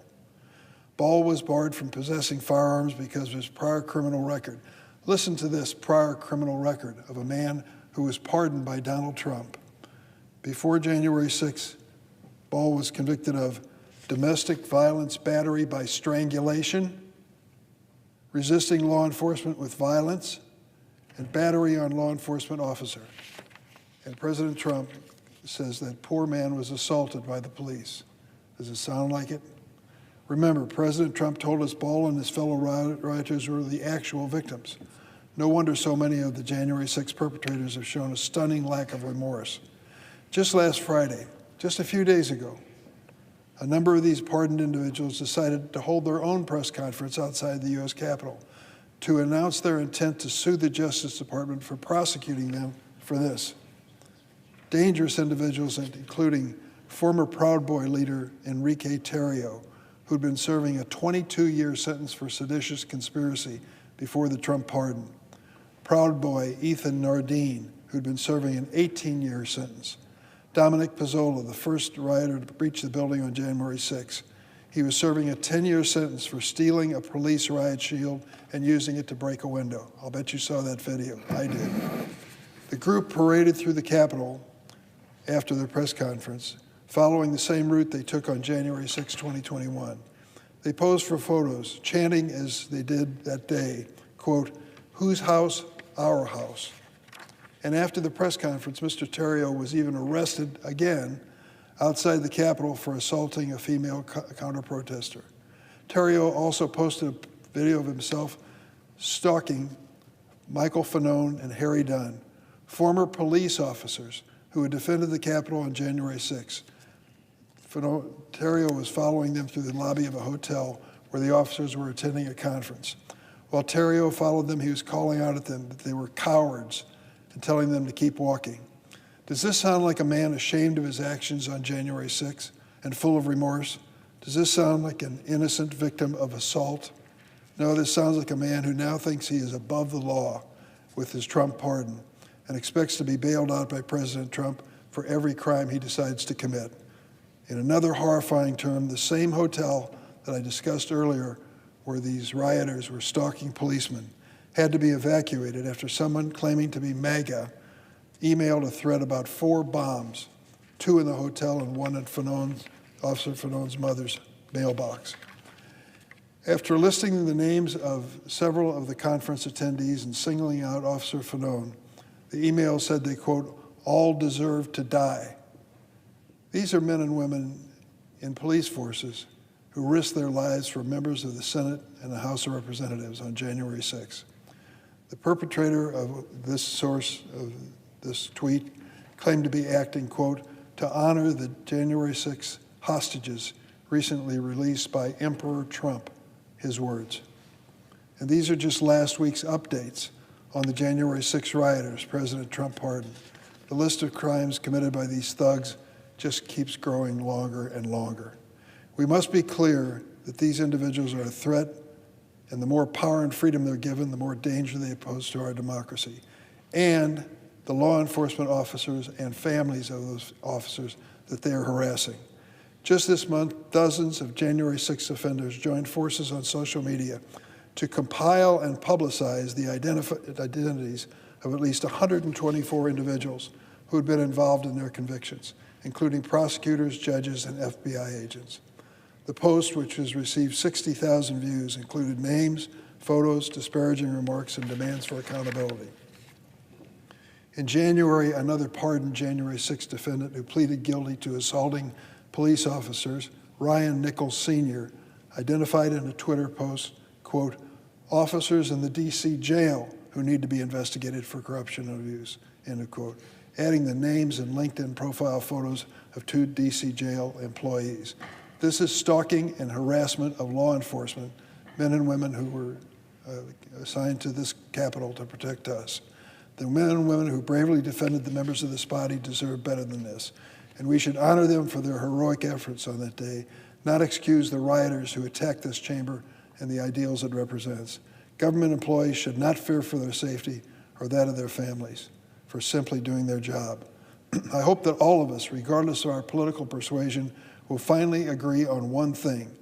Ball was barred from possessing firearms because of his prior criminal record. Listen to this prior criminal record of a man who was pardoned by Donald Trump. Before January 6, Ball was convicted of domestic violence battery by strangulation, resisting law enforcement with violence, and battery on law enforcement officer. And President Trump says that poor man was assaulted by the police. Does it sound like it? Remember, President Trump told us Ball and his fellow rioters were the actual victims. No wonder so many of the January 6 perpetrators have shown a stunning lack of remorse. Just last Friday, just a few days ago, a number of these pardoned individuals decided to hold their own press conference outside the U.S. Capitol to announce their intent to sue the Justice Department for prosecuting them for this. Dangerous individuals, including former Proud Boy leader Enrique Tarrio, who'd been serving a 22-year sentence for seditious conspiracy before the Trump pardon. Proud Boy Ethan Nardine, who'd been serving an 18-year sentence. Dominic Pizzola, the first rioter to breach the building on January 6. He was serving a 10-year sentence for stealing a police riot shield and using it to break a window. I'll bet you saw that video. I did. The group paraded through the Capitol after their press conference, following the same route they took on January 6, 2021. They posed for photos, chanting as they did that day, quote, "Whose house? Our house." And after the press conference, Mr. Tarrio was even arrested again outside the Capitol for assaulting a female counter-protester. Tarrio also posted a video of himself stalking Michael Fanone and Harry Dunn, former police officers who had defended the Capitol on January 6. Tarrio was following them through the lobby of a hotel where the officers were attending a conference. While Tarrio followed them, he was calling out at them that they were cowards and telling them to keep walking. Does this sound like a man ashamed of his actions on January 6 and full of remorse? Does this sound like an innocent victim of assault? No, this sounds like a man who now thinks he is above the law with his Trump pardon and expects to be bailed out by President Trump for every crime he decides to commit. In another horrifying term, the same hotel that I discussed earlier where these rioters were stalking policemen had to be evacuated after someone claiming to be MAGA emailed a threat about 4 bombs, 2 in the hotel and 1 at Officer Fanone's mother's mailbox. After listing the names of several of the conference attendees and singling out Officer Fanone, the email said they, quote, all deserve to die. These are men and women in police forces who risked their lives for members of the Senate and the House of Representatives on January 6. The perpetrator of this source of this tweet claimed to be acting, quote, to honor the January 6 hostages recently released by Emperor Trump, his words. And these are just last week's updates on the January 6 rioters President Trump pardoned. The list of crimes committed by these thugs just keeps growing longer and longer. We must be clear that these individuals are a threat, and the more power and freedom they're given, the more danger they pose to our democracy, and the law enforcement officers and families of those officers that they are harassing. Just this month, dozens of January 6 offenders joined forces on social media to compile and publicize the identities of at least 124 individuals who had been involved in their convictions, including prosecutors, judges, and FBI agents. The post, which has received 60,000 views, included names, photos, disparaging remarks, and demands for accountability. In January, another pardoned January 6th defendant who pleaded guilty to assaulting police officers, Ryan Nichols Sr., identified in a Twitter post, quote, officers in the D.C. jail who need to be investigated for corruption and abuse, end of quote, adding the names and LinkedIn profile photos of 2 D.C. jail employees. This is stalking and harassment of law enforcement, men and women who were assigned to this Capitol to protect us. The men and women who bravely defended the members of this body deserve better than this, and we should honor them for their heroic efforts on that day, not excuse the rioters who attacked this chamber and the ideals it represents. Government employees should not fear for their safety or that of their families for simply doing their job. I hope that all of us, regardless of our political persuasion, will finally agree on one thing.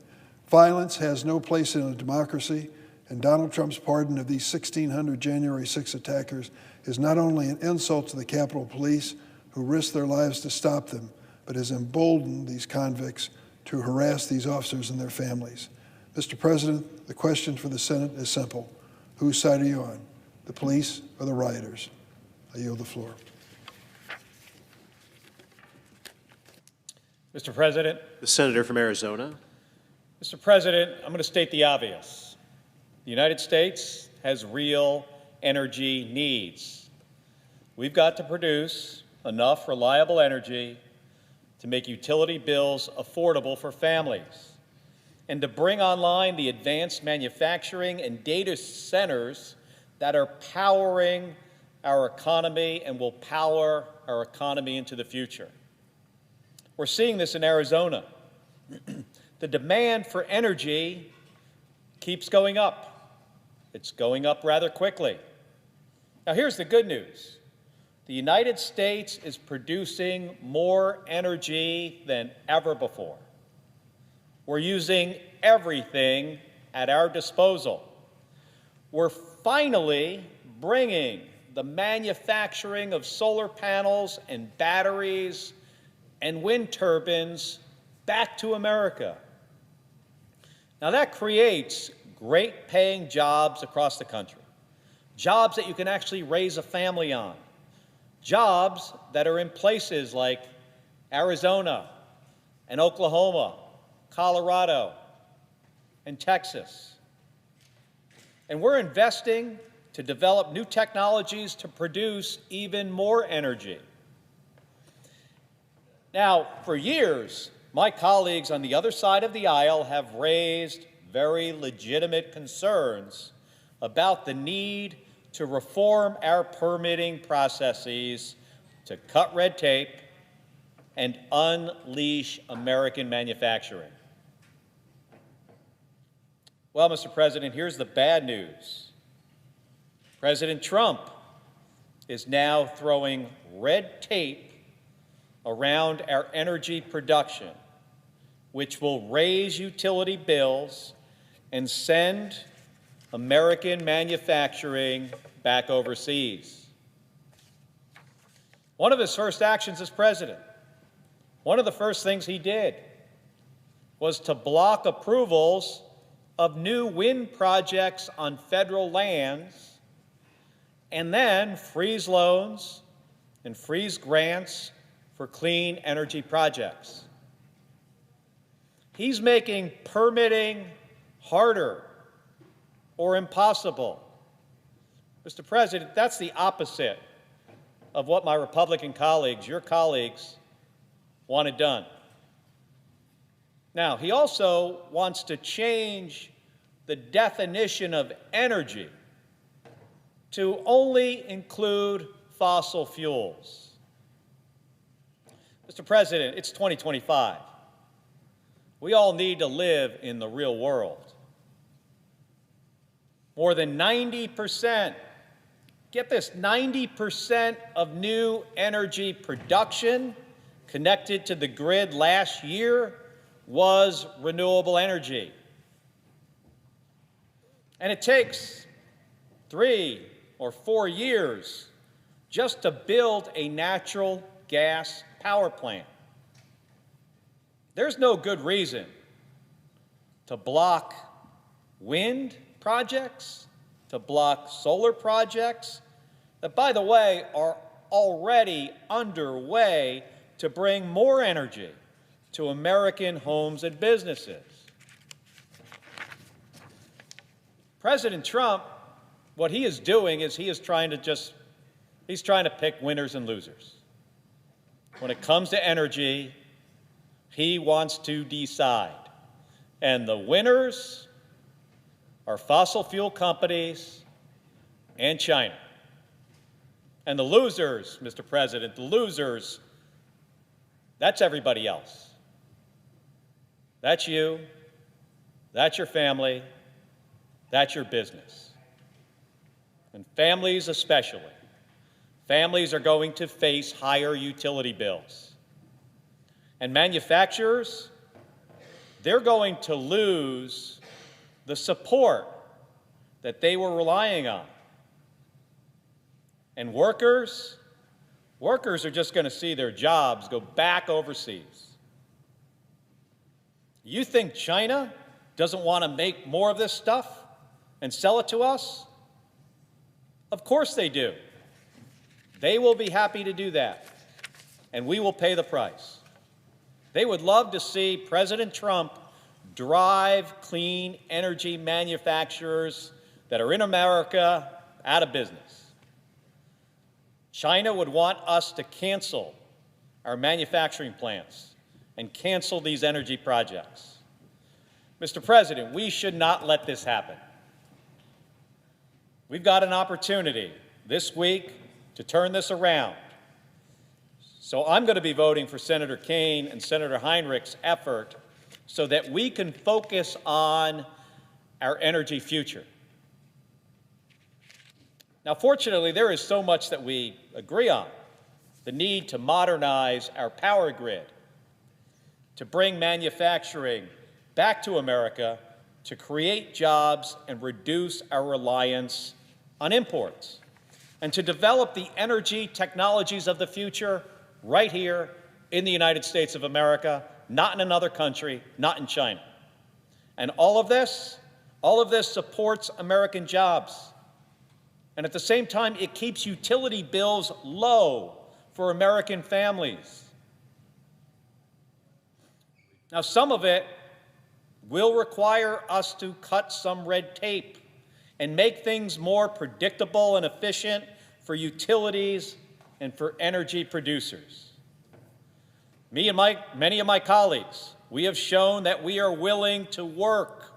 Violence has no place in a democracy, and Donald Trump's pardon of these 1,600 January 6 attackers is not only an insult to the Capitol Police, who risked their lives to stop them, but has emboldened these convicts to harass these officers and their families. Mr. President, the question for the Senate is simple. Whose side are you on, the police or the rioters? I yield the floor. Mr. President. The senator from Arizona. Mr. President, I'm going to state the obvious. The United States has real energy needs. We've got to produce enough reliable energy to make utility bills affordable for families and to bring online the advanced manufacturing and data centers that are powering our economy and will power our economy into the future. We're seeing this in Arizona. The demand for energy keeps going up. It's going up rather quickly. Now, here's the good news. The United States is producing more energy than ever before. We're using everything at our disposal. We're finally bringing the manufacturing of solar panels and batteries and wind turbines back to America. Now that creates great paying jobs across the country, jobs that you can actually raise a family on, jobs that are in places like Arizona and Oklahoma, Colorado, and Texas. And we're investing to develop new technologies to produce even more energy. Now, for years, my colleagues on the other side of the aisle have raised very legitimate concerns about the need to reform our permitting processes to cut red tape and unleash American manufacturing. Well, Mr. President, here's the bad news. President Trump is now throwing red tape around our energy production, which will raise utility bills and send American manufacturing back overseas. One of his first actions as president, one of the first things he did was to block approvals of new wind projects on federal lands and then freeze loans and freeze grants for clean energy projects. He's making permitting harder or impossible. Mr. President, that's the opposite of what my Republican colleagues, your colleagues, wanted done. Now, he also wants to change the definition of energy to only include fossil fuels. Mr. President, it's 2025. We all need to live in the real world. More than 90%, get this, 90% of new energy production connected to the grid last year was renewable energy. And it takes 3 or 4 years just to build a natural gas power plant. There's no good reason to block wind projects, to block solar projects that, by the way, are already underway to bring more energy to American homes and businesses. President Trump, what he is doing is he's trying to pick winners and losers. When it comes to energy, he wants to decide. And the winners are fossil fuel companies and China. And the losers, Mr. President, the losers, that's everybody else. That's you, that's your family, that's your business. And families especially. Families are going to face higher utility bills. And manufacturers, they're going to lose the support that they were relying on. And workers are just going to see their jobs go back overseas. You think China doesn't want to make more of this stuff and sell it to us? Of course they do. They will be happy to do that, and we will pay the price. They would love to see President Trump drive clean energy manufacturers that are in America out of business. China would want us to cancel our manufacturing plants and cancel these energy projects. Mr. President, we should not let this happen. We've got an opportunity this week to turn this around. So I'm going to be voting for Senator Kaine and Senator Heinrich's effort so that we can focus on our energy future. Now, fortunately, there is so much that we agree on. The need to modernize our power grid, to bring manufacturing back to America, to create jobs and reduce our reliance on imports, and to develop the energy technologies of the future right here in the United States of America, not in another country, not in China. And all of this supports American jobs. And at the same time, it keeps utility bills low for American families. Now, some of it will require us to cut some red tape and make things more predictable and efficient for utilities and for energy producers. Me and many of my colleagues, we have shown that we are willing to work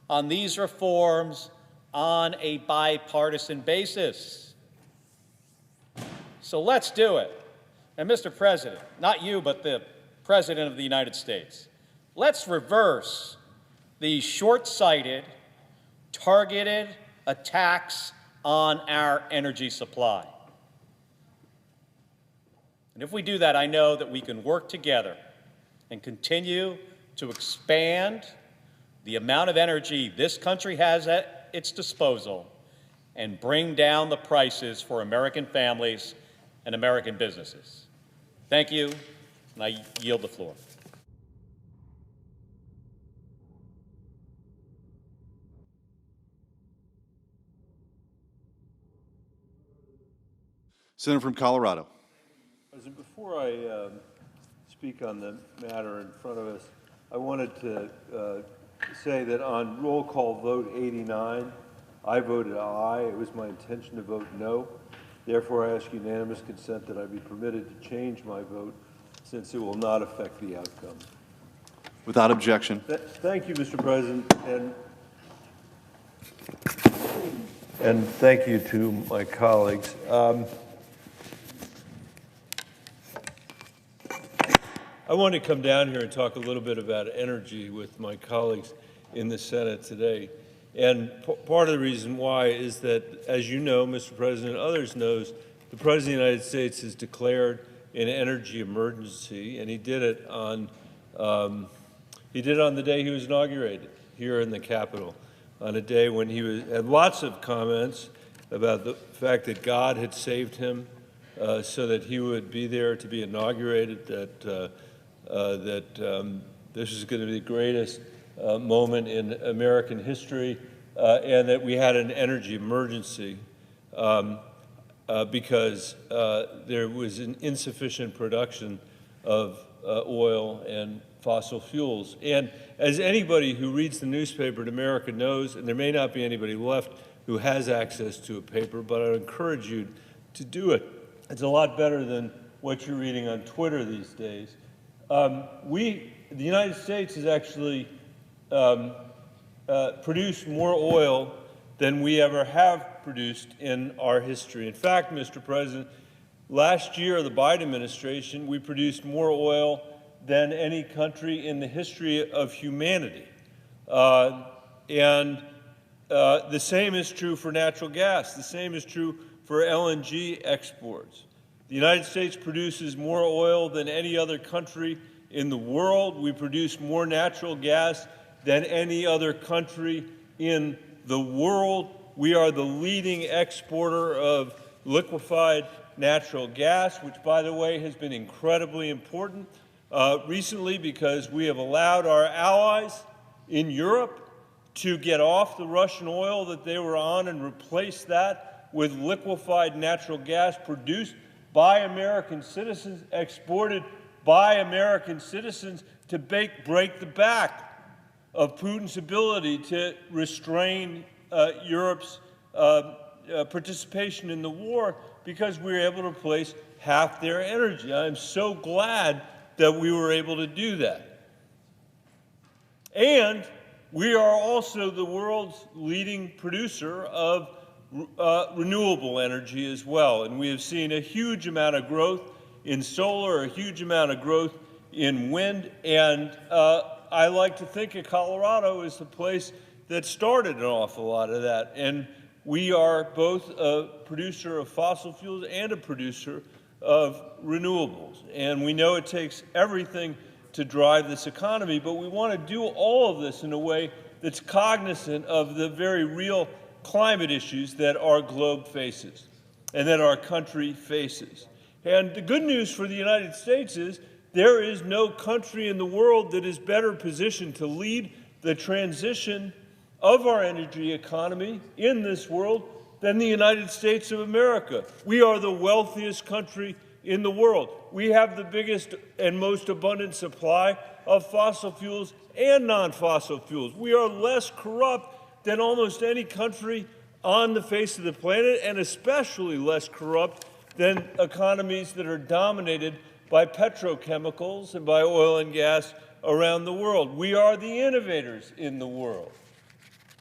on these reforms on a bipartisan basis. So let's do it. And Mr. President, not you, but the President of the United States, let's reverse these short-sighted, targeted attacks on our energy supply. And if we do that, I know that we can work together and continue to expand the amount of energy this country has at its disposal and bring down the prices for American families and American businesses. Thank you, and I yield the floor. Senator from Colorado. President, before I speak on the matter in front of us, I wanted to say that on roll call vote 89, I voted aye. It was my intention to vote no. Therefore, I ask unanimous consent that I be permitted to change my vote since it will not affect the outcome. Without objection. Thank you, Mr. President, and thank you to my colleagues. I want to come down here and talk a little bit about energy with my colleagues in the Senate today. And part of the reason why is that, as you know, Mr. President, others knows, the President of the United States has declared an energy emergency, and he did it on the day he was inaugurated here in the Capitol, on a day when he had lots of comments about the fact that God had saved him so that he would be there to be inaugurated, that this is going to be the greatest moment in American history, and that we had an energy emergency because there was an insufficient production of oil and fossil fuels. And as anybody who reads the newspaper in America knows, and there may not be anybody left who has access to a paper, but I encourage you to do it. It's a lot better than what you're reading on Twitter these days. The United States has actually produced more oil than we ever have produced in our history. In fact, Mr. President, last year, the Biden administration, we produced more oil than any country in the history of humanity. The same is true for natural gas. The same is true for LNG exports. The United States produces more oil than any other country in the world. We produce more natural gas than any other country in the world. We are the leading exporter of liquefied natural gas, which, by the way, has been incredibly important recently because we have allowed our allies in Europe to get off the Russian oil that they were on and replace that with liquefied natural gas produced by American citizens, exported by American citizens to break the back of Putin's ability to restrain Europe's participation in the war because we were able to replace half their energy. I'm so glad that we were able to do that. And we are also the world's leading producer of renewable energy as well. And we have seen a huge amount of growth in solar, a huge amount of growth in wind. And I like to think of Colorado as the place that started an awful lot of that. And we are both a producer of fossil fuels and a producer of renewables. And we know it takes everything to drive this economy, but we want to do all of this in a way that's cognizant of the very real climate issues that our globe faces and that our country faces. And the good news for the United States is there is no country in the world that is better positioned to lead the transition of our energy economy in this world than the United States of America. We are the wealthiest country in the world. We have the biggest and most abundant supply of fossil fuels and non-fossil fuels. We are less corrupt than almost any country on the face of the planet, and especially less corrupt than economies that are dominated by petrochemicals and by oil and gas around the world. We are the innovators in the world.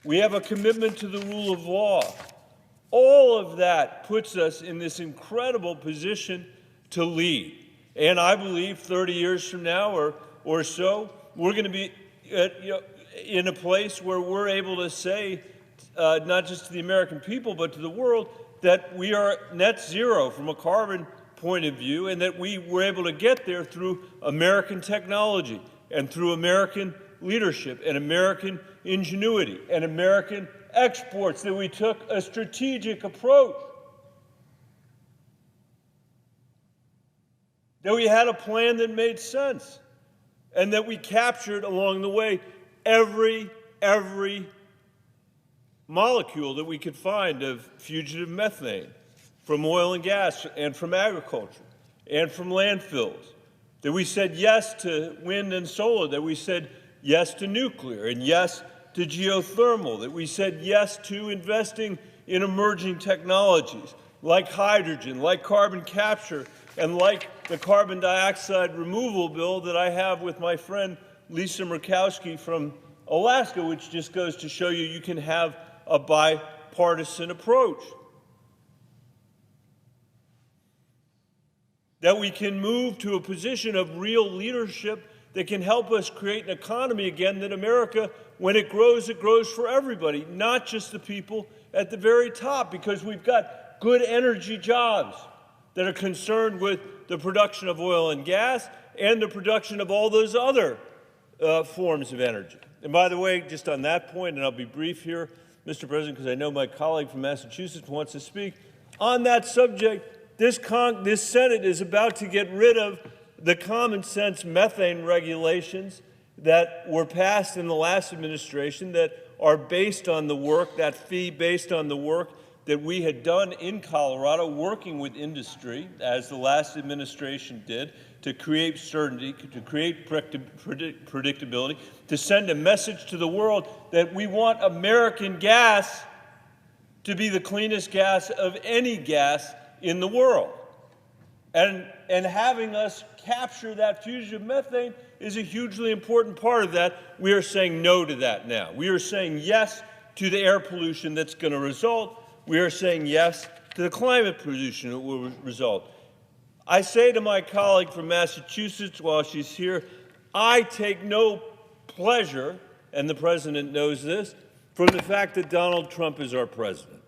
We have a commitment to the rule of law. All of that puts us in this incredible position to lead. And I believe 30 years from now or so, we're going to be in a place where we're able to say, not just to the American people, but to the world, that we are net zero from a carbon point of view, and that we were able to get there through American technology and through American leadership and American ingenuity and American exports, that we took a strategic approach, that we had a plan that made sense, and that we captured along the way every molecule that we could find of fugitive methane from oil and gas and from agriculture and from landfills, that we said yes to wind and solar, that we said yes to nuclear and yes to geothermal, that we said yes to investing in emerging technologies like hydrogen, like carbon capture, and like the carbon dioxide removal bill that I have with my friend Lisa Murkowski from Alaska, which just goes to show you can have a bipartisan approach. That we can move to a position of real leadership that can help us create an economy again, that America, when it grows for everybody, not just the people at the very top, because we've got good energy jobs that are concerned with the production of oil and gas and the production of all those other forms of energy. And by the way, just on that point, and I'll be brief here, Mr. President, because I know my colleague from Massachusetts wants to speak, on that subject, this Senate is about to get rid of the common sense methane regulations that were passed in the last administration that are based on the work, that fee based on the work that we had done in Colorado, working with industry, as the last administration did, to create certainty, to create predictability, to send a message to the world that we want American gas to be the cleanest gas of any gas in the world. And having us capture that fugitive methane is a hugely important part of that. We are saying no to that now. We are saying yes to the air pollution that's going to result. We are saying yes to the climate pollution that will result. I say to my colleague from Massachusetts while she's here, I take no pleasure, and the president knows this, from the fact that Donald Trump is our president.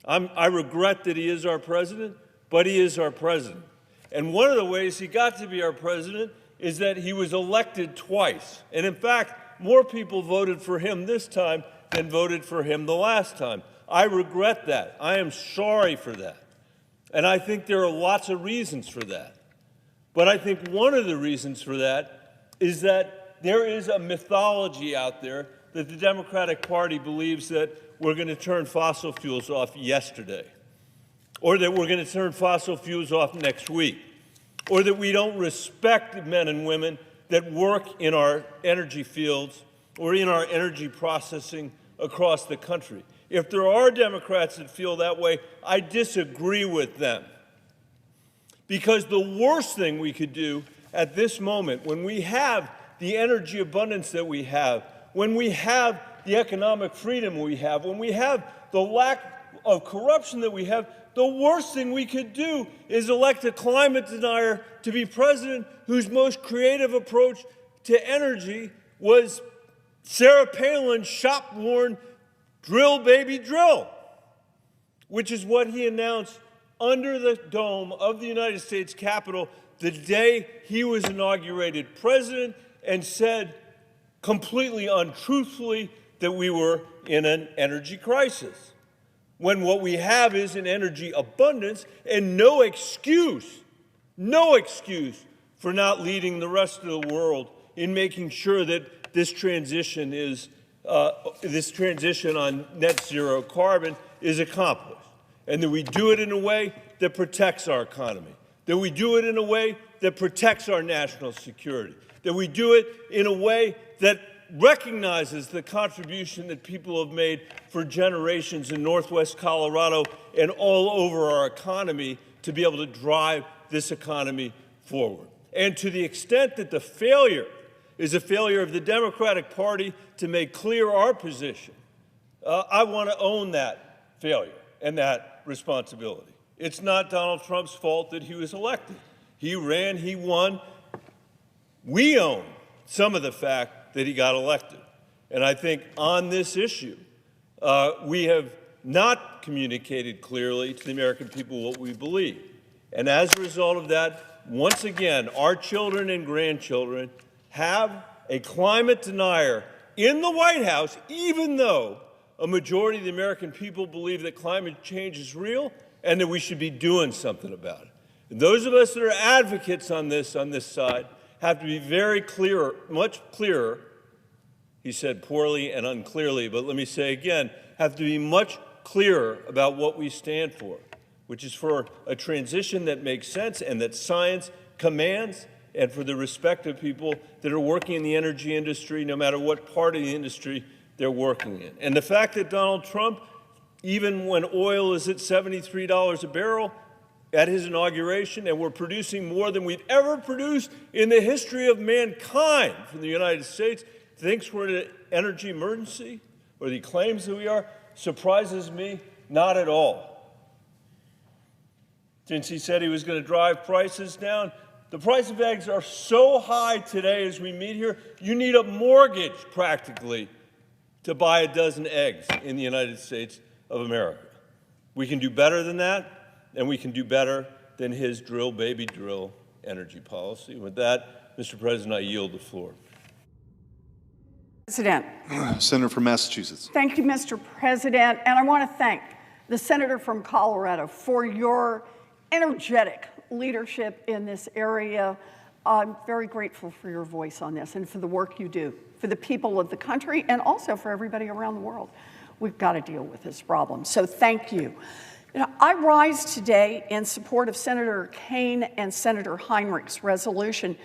I regret that he is our president, but he is our president. And one of the ways he got to be our president is that he was elected twice. And in fact, more people voted for him this time than voted for him the last time. I regret that. I am sorry for that. And I think there are lots of reasons for that. But I think one of the reasons for that is that there is a mythology out there that the Democratic Party believes that we're going to turn fossil fuels off yesterday, or that we're going to turn fossil fuels off next week, or that we don't respect men and women that work in our energy fields or in our energy processing across the country. If there are Democrats that feel that way, I disagree with them. Because the worst thing we could do at this moment, when we have the energy abundance that we have, when we have the economic freedom we have, when we have the lack of corruption that we have, the worst thing we could do is elect a climate denier to be president whose most creative approach to energy was Sarah Palin's shop-worn drill, baby, drill, which is what he announced under the dome of the United States Capitol the day he was inaugurated president, and said completely untruthfully that we were in an energy crisis, when what we have is an energy abundance and no excuse for not leading the rest of the world in making sure that this transition on net zero carbon is accomplished, and that we do it in a way that protects our economy, that we do it in a way that protects our national security, that we do it in a way that recognizes the contribution that people have made for generations in Northwest Colorado and all over our economy to be able to drive this economy forward. And to the extent that the failure is a failure of the Democratic Party to make clear our position, I want to own that failure and that responsibility. It's not Donald Trump's fault that he was elected. He ran, he won. We own some of the fact that he got elected. And I think on this issue, we have not communicated clearly to the American people what we believe. And as a result of that, once again, our children and grandchildren have a climate denier in the White House, even though a majority of the American people believe that climate change is real and that we should be doing something about it. And those of us that are advocates on this side have to be very clear, much clearer. He said poorly and unclearly, but let me say again, have to be much clearer about what we stand for, which is for a transition that makes sense and that science commands, and for the respect of people that are working in the energy industry, no matter what part of the industry they're working in. And the fact that Donald Trump, even when oil is at $73 a barrel at his inauguration, and we're producing more than we've ever produced in the history of mankind from the United States, thinks we're in an energy emergency, or he claims that we are, surprises me not at all. Since he said he was going to drive prices down, the price of eggs are so high today as we meet here, you need a mortgage practically to buy a dozen eggs in the United States of America. We can do better than that, and we can do better than his drill, baby, drill energy policy. With that, Mr. President, I yield the floor. President. Senator from Massachusetts. Thank you, Mr. President. And I want to thank the senator from Colorado for your energetic leadership in this area. I'm very grateful for your voice on this and for the work you do, for the people of the country and also for everybody around the world. We've got to deal with this problem, so thank you. I rise today in support of Senator Kaine and Senator Heinrich's resolution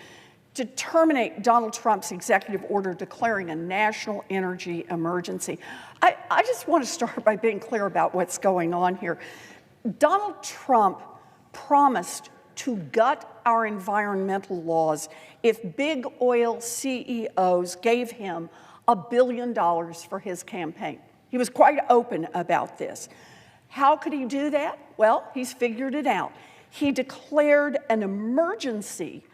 to terminate Donald Trump's executive order declaring a national energy emergency. I just want to start by being clear about what's going on here. Donald Trump promised to gut our environmental laws if big oil CEOs gave him $1 billion for his campaign. He was quite open about this. How could he do that? Well, he's figured it out. He declared an emergency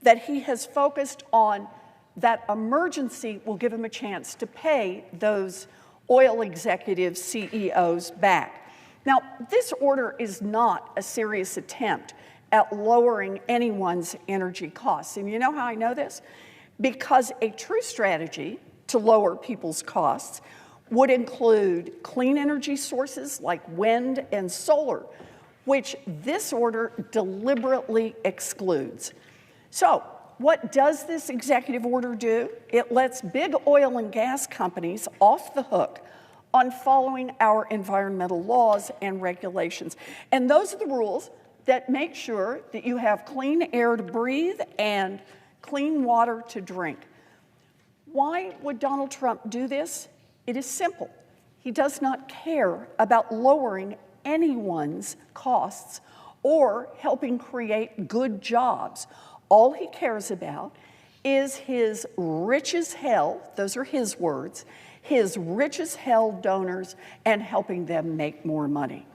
that he has focused on. That emergency will give him a chance to pay those oil executive CEOs back. Now, this order is not a serious attempt at lowering anyone's energy costs. And you know how I know this? Because a true strategy to lower people's costs would include clean energy sources like wind and solar, which this order deliberately excludes. So, what does this executive order do? It lets big oil and gas companies off the hook on following our environmental laws and regulations. And those are the rules that make sure that you have clean air to breathe and clean water to drink. Why would Donald Trump do this? It is simple. He does not care about lowering anyone's costs or helping create good jobs. All he cares about is his rich as hell, those are his words, his rich as hell donors and helping them make more money.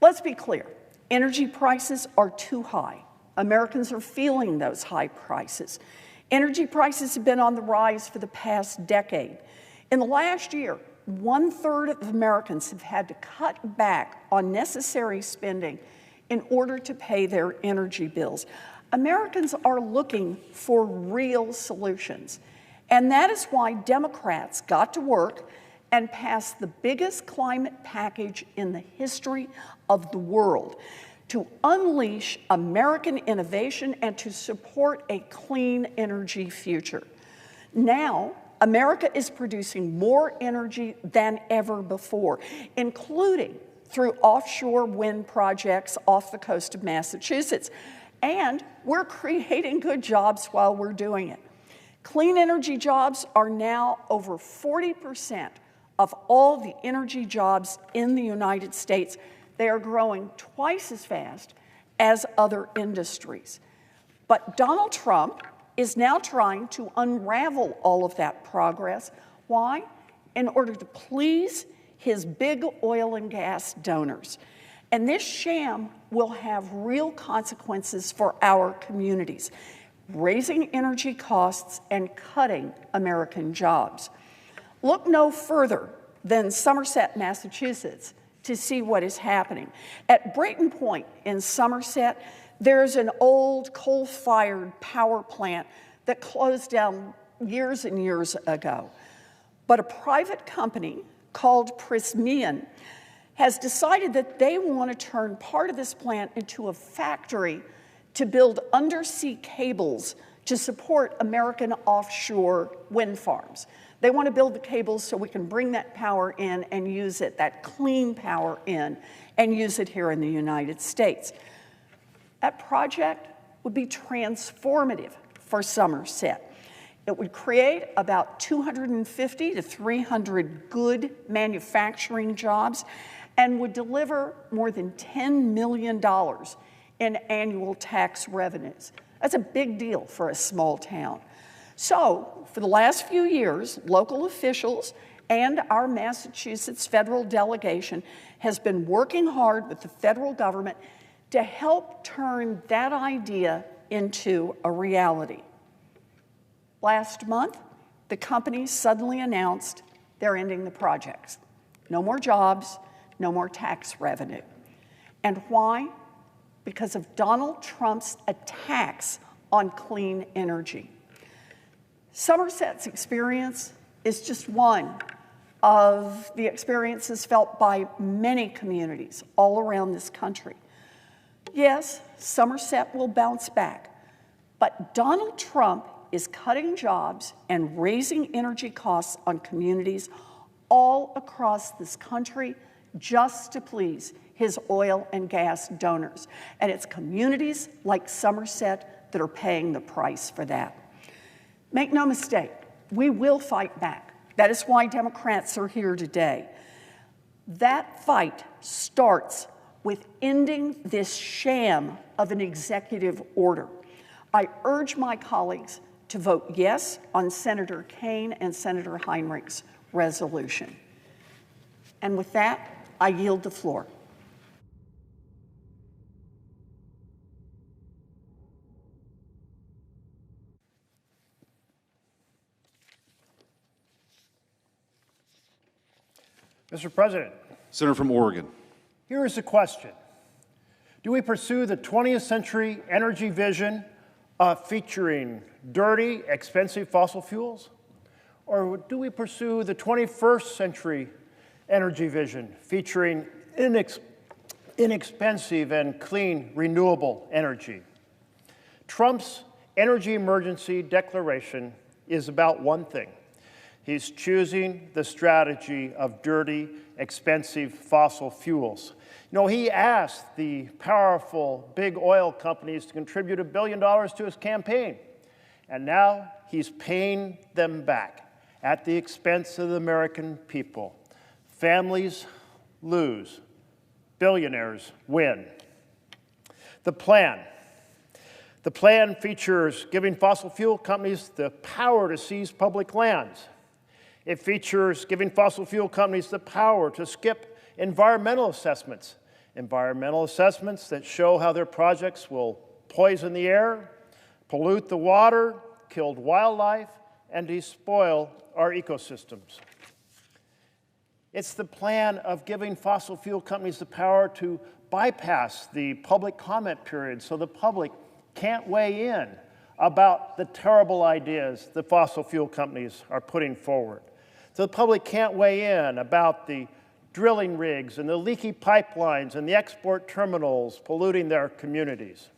Let's be clear, energy prices are too high. Americans are feeling those high prices. Energy prices have been on the rise for the past decade. In the last year, 1/3 of Americans have had to cut back on necessary spending in order to pay their energy bills. Americans are looking for real solutions. And that is why Democrats got to work and passed the biggest climate package in the history of the world to unleash American innovation and to support a clean energy future. Now, America is producing more energy than ever before, including through offshore wind projects off the coast of Massachusetts. And we're creating good jobs while we're doing it. Clean energy jobs are now over 40% of all the energy jobs in the United States. They are growing twice as fast as other industries. But Donald Trump is now trying to unravel all of that progress. Why? In order to please his big oil and gas donors. And this sham will have real consequences for our communities, raising energy costs and cutting American jobs. Look no further than Somerset, Massachusetts, to see what is happening. At Brayton Point in Somerset, there's an old coal-fired power plant that closed down years and years ago. But a private company called Prismian has decided that they want to turn part of this plant into a factory to build undersea cables to support American offshore wind farms. They want to build the cables so we can bring that power in and use it, that clean power in, and use it here in the United States. That project would be transformative for Somerset. It would create about 250 to 300 good manufacturing jobs and would deliver more than $10 million in annual tax revenues. That's a big deal for a small town. So, for the last few years, local officials and our Massachusetts federal delegation has been working hard with the federal government to help turn that idea into a reality. Last month, the company suddenly announced they're ending the projects. No more jobs, no more tax revenue. And why? Because of Donald Trump's attacks on clean energy. Somerset's experience is just one of the experiences felt by many communities all around this country. Yes, Somerset will bounce back, But Donald Trump is cutting jobs and raising energy costs on communities all across this country just to please his oil and gas donors. And it's communities like Somerset that are paying the price for that. Make no mistake, we will fight back. That is why Democrats are here today. That fight starts with ending this sham of an executive order. I urge my colleagues to vote yes on Senator Kaine and Senator Heinrich's resolution. And with that, I yield the floor. Mr. President, Senator from Oregon. here is the question. Do we pursue the 20th century energy vision featuring dirty, expensive fossil fuels? Or do we pursue the 21st century energy vision featuring inexpensive and clean renewable energy? Trump's energy emergency declaration is about one thing. He's choosing the strategy of dirty, expensive fossil fuels. You know, he asked the powerful big oil companies to contribute $1 billion to his campaign, and now he's paying them back at the expense of the American people. Families lose, billionaires win. The plan features giving fossil fuel companies the power to seize public lands. It features giving fossil fuel companies the power to skip environmental assessments that show how their projects will poison the air, pollute the water, kill wildlife, and despoil our ecosystems. It's the plan of giving fossil fuel companies the power to bypass the public comment period so the public can't weigh in about the terrible ideas the fossil fuel companies are putting forward. So the public can't weigh in about the drilling rigs and the leaky pipelines and the export terminals polluting their communities.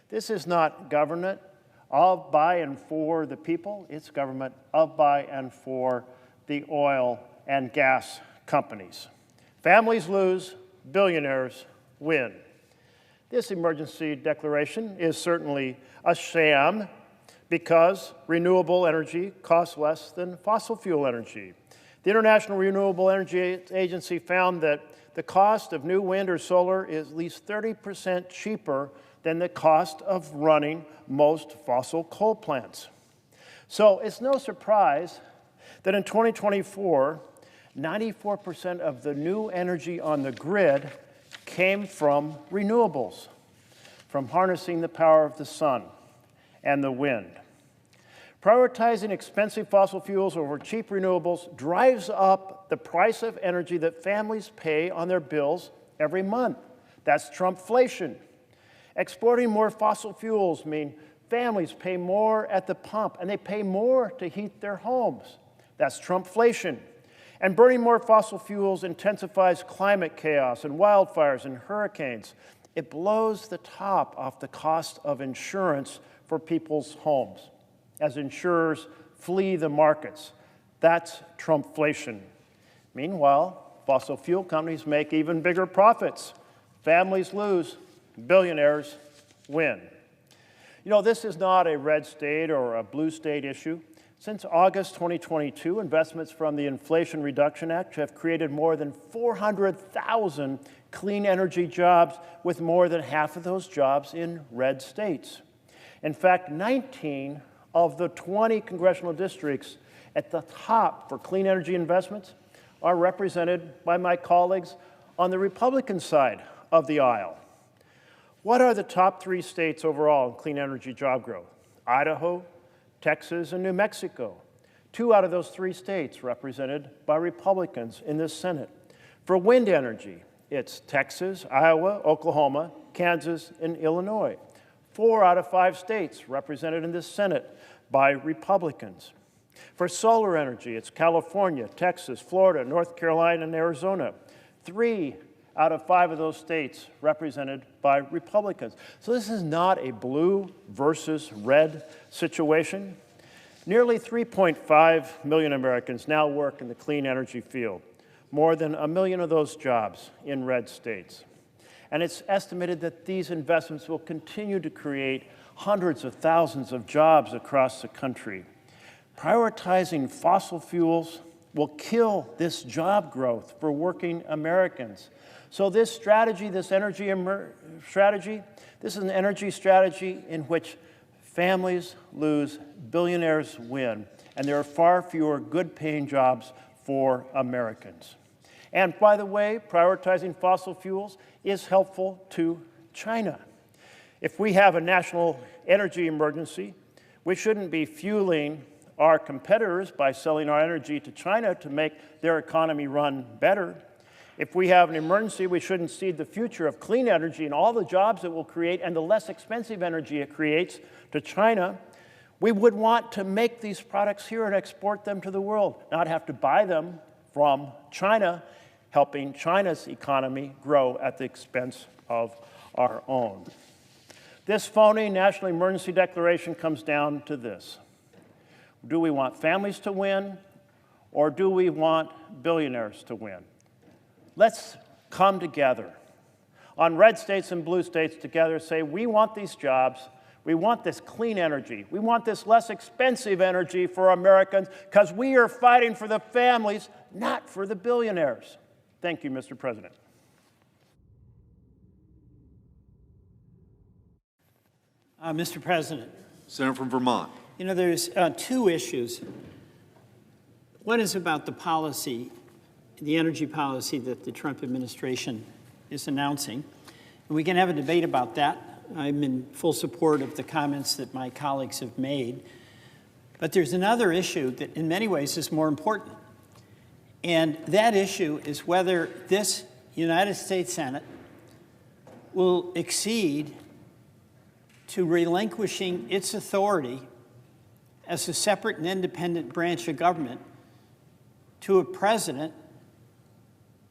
This is not government of, by, and for the people. It's government of, by, and for the oil and gas companies. Families lose, billionaires win. This emergency declaration is certainly a sham because renewable energy costs less than fossil fuel energy. The International Renewable Energy Agency found that the cost of new wind or solar is at least 30% cheaper than the cost of running most fossil coal plants. So it's no surprise that in 2024, 94% of the new energy on the grid came from renewables, from harnessing the power of the sun and the wind. Prioritizing expensive fossil fuels over cheap renewables drives up the price of energy that families pay on their bills every month. That's Trumpflation. Exporting more fossil fuels mean families pay more at the pump, and they pay more to heat their homes. That's Trumpflation. And burning more fossil fuels intensifies climate chaos and wildfires and hurricanes. It blows the top off the cost of insurance for people's homes as insurers flee the markets. That's Trumpflation. Meanwhile, fossil fuel companies make even bigger profits. Families lose, billionaires win. You know, this is not a red state or a blue state issue. Since August 2022, investments from the Inflation Reduction Act have created more than 400,000 clean energy jobs, with more than half of those jobs in red states. In fact, 19 of the 20 congressional districts at the top for clean energy investments are represented by my colleagues on the Republican side of the aisle. What are the top 3 states overall in clean energy job growth? Idaho, Texas, and New Mexico. 2 out of those 3 states represented by Republicans in this Senate. For wind energy, it's Texas, Iowa, Oklahoma, Kansas, and Illinois. 4 out of 5 states represented in this Senate by Republicans. For solar energy, it's California, Texas, Florida, North Carolina, and Arizona. 3 out of 5 of those states represented by Republicans. So this is not a blue versus red situation. Nearly 3.5 million Americans now work in the clean energy field, more than 1 million of those jobs in red states. And it's estimated that these investments will continue to create hundreds of thousands of jobs across the country. Prioritizing fossil fuels will kill this job growth for working Americans. So this strategy, this energy strategy, this is an energy strategy in which families lose, billionaires win, and there are far fewer good-paying jobs for Americans. And by the way, prioritizing fossil fuels is helpful to China. If we have a national energy emergency, we shouldn't be fueling our competitors by selling our energy to China to make their economy run better. If we have an emergency, we shouldn't cede the future of clean energy and all the jobs it will create and the less expensive energy it creates to China. We would want to make these products here and export them to the world, not have to buy them from China, helping China's economy grow at the expense of our own. This phony national emergency declaration comes down to this. Do we want families to win, or do we want billionaires to win? Let's come together on red states and blue states together, say we want these jobs, we want this clean energy, we want this less expensive energy for Americans because we are fighting for the families, not for the billionaires. Thank you, Mr. President. Mr. President. Senator from Vermont. You know, there's 2 issues. One is about the policy, the energy policy that the Trump administration is announcing. And we can have a debate about that. I'm in full support of the comments that my colleagues have made. But there's another issue that in many ways is more important. And that issue is whether this United States Senate will accede to relinquishing its authority as a separate and independent branch of government to a president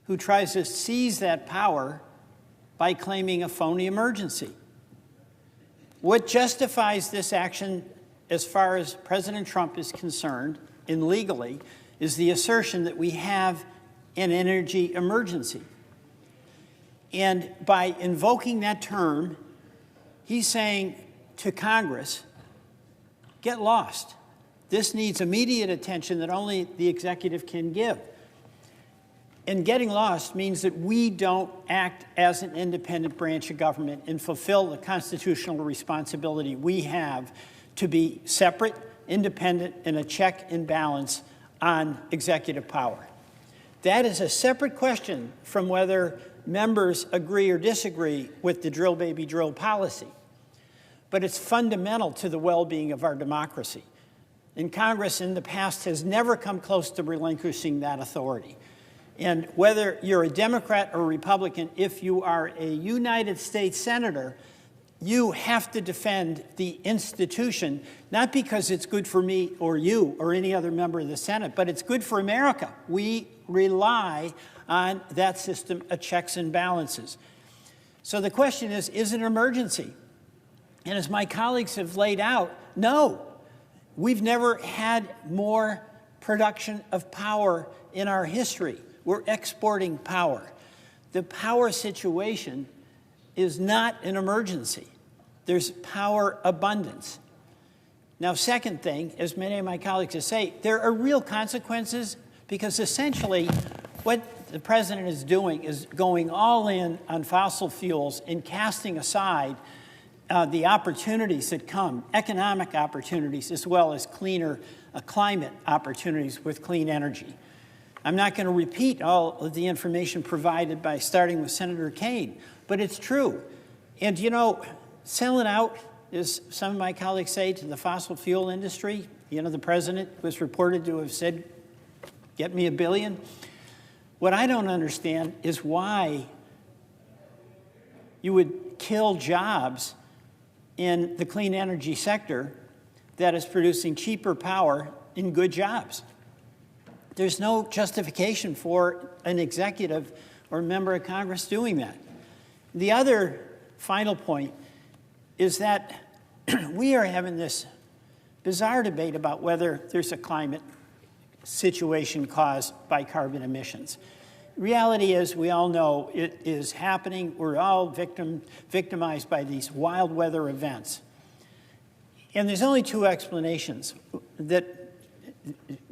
who tries to seize that power by claiming a phony emergency. What justifies this action as far as President Trump is concerned, and legally, is the assertion that we have an energy emergency. And by invoking that term, he's saying to Congress, get lost. This needs immediate attention that only the executive can give. And getting lost means that we don't act as an independent branch of government and fulfill the constitutional responsibility we have to be separate, independent, and a check and balance on executive power. That is a separate question from whether members agree or disagree with the drill baby drill policy. But it's fundamental to the well-being of our democracy. And Congress in the past has never come close to relinquishing that authority. And whether you're a Democrat or Republican, if you are a United States Senator, you have to defend the institution, not because it's good for me or you or any other member of the Senate, but it's good for America. We rely on that system of checks and balances. So the question is it an emergency? And as my colleagues have laid out, no. We've never had more production of power in our history. We're exporting power. The power situation is not an emergency. There's power abundance. Now, second thing, as many of my colleagues have said, there are real consequences because essentially what the president is doing is going all in on fossil fuels and casting aside the opportunities that come, economic opportunities, as well as cleaner climate opportunities with clean energy. I'm not going to repeat all of the information provided by starting with Senator Kaine, but it's true. And, you know, selling out, as some of my colleagues say, to the fossil fuel industry, you know, the president was reported to have said, get me $1 billion. What I don't understand is why you would kill jobs in the clean energy sector that is producing cheaper power in good jobs. There's no justification for an executive or a member of Congress doing that. The other final point is that we are having this bizarre debate about whether there's a climate situation caused by carbon emissions. Reality is, we all know it is happening. We're all victimized by these wild weather events. And there's only two explanations that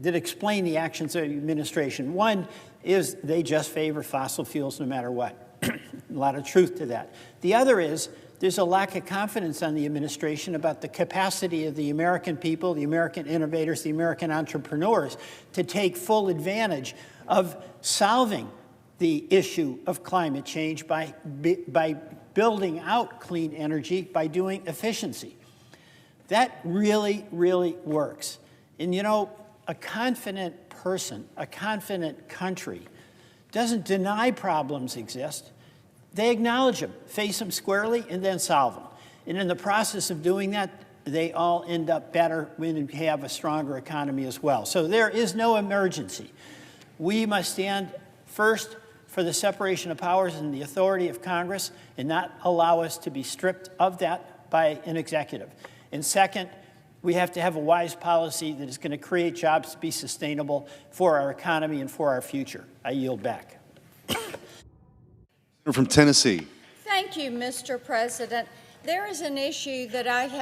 explain the actions of the administration. One is they just favor fossil fuels no matter what. A lot of truth to that. The other is there's a lack of confidence on the administration about the capacity of the American people, the American innovators, the American entrepreneurs to take full advantage of solving the issue of climate change by building out clean energy, by doing efficiency. That really, really works. And you know, a confident person, a confident country doesn't deny problems exist. They acknowledge them, face them squarely, and then solve them. And in the process of doing that, they all end up better when you have a stronger economy as well. So there is no emergency. We must stand first for the separation of powers and the authority of Congress and not allow us to be stripped of that by an executive. And second, we have to have a wise policy that is going to create jobs to be sustainable for our economy and for our future. I yield back. From Tennessee. Thank you, Mr. President. There is an issue that I have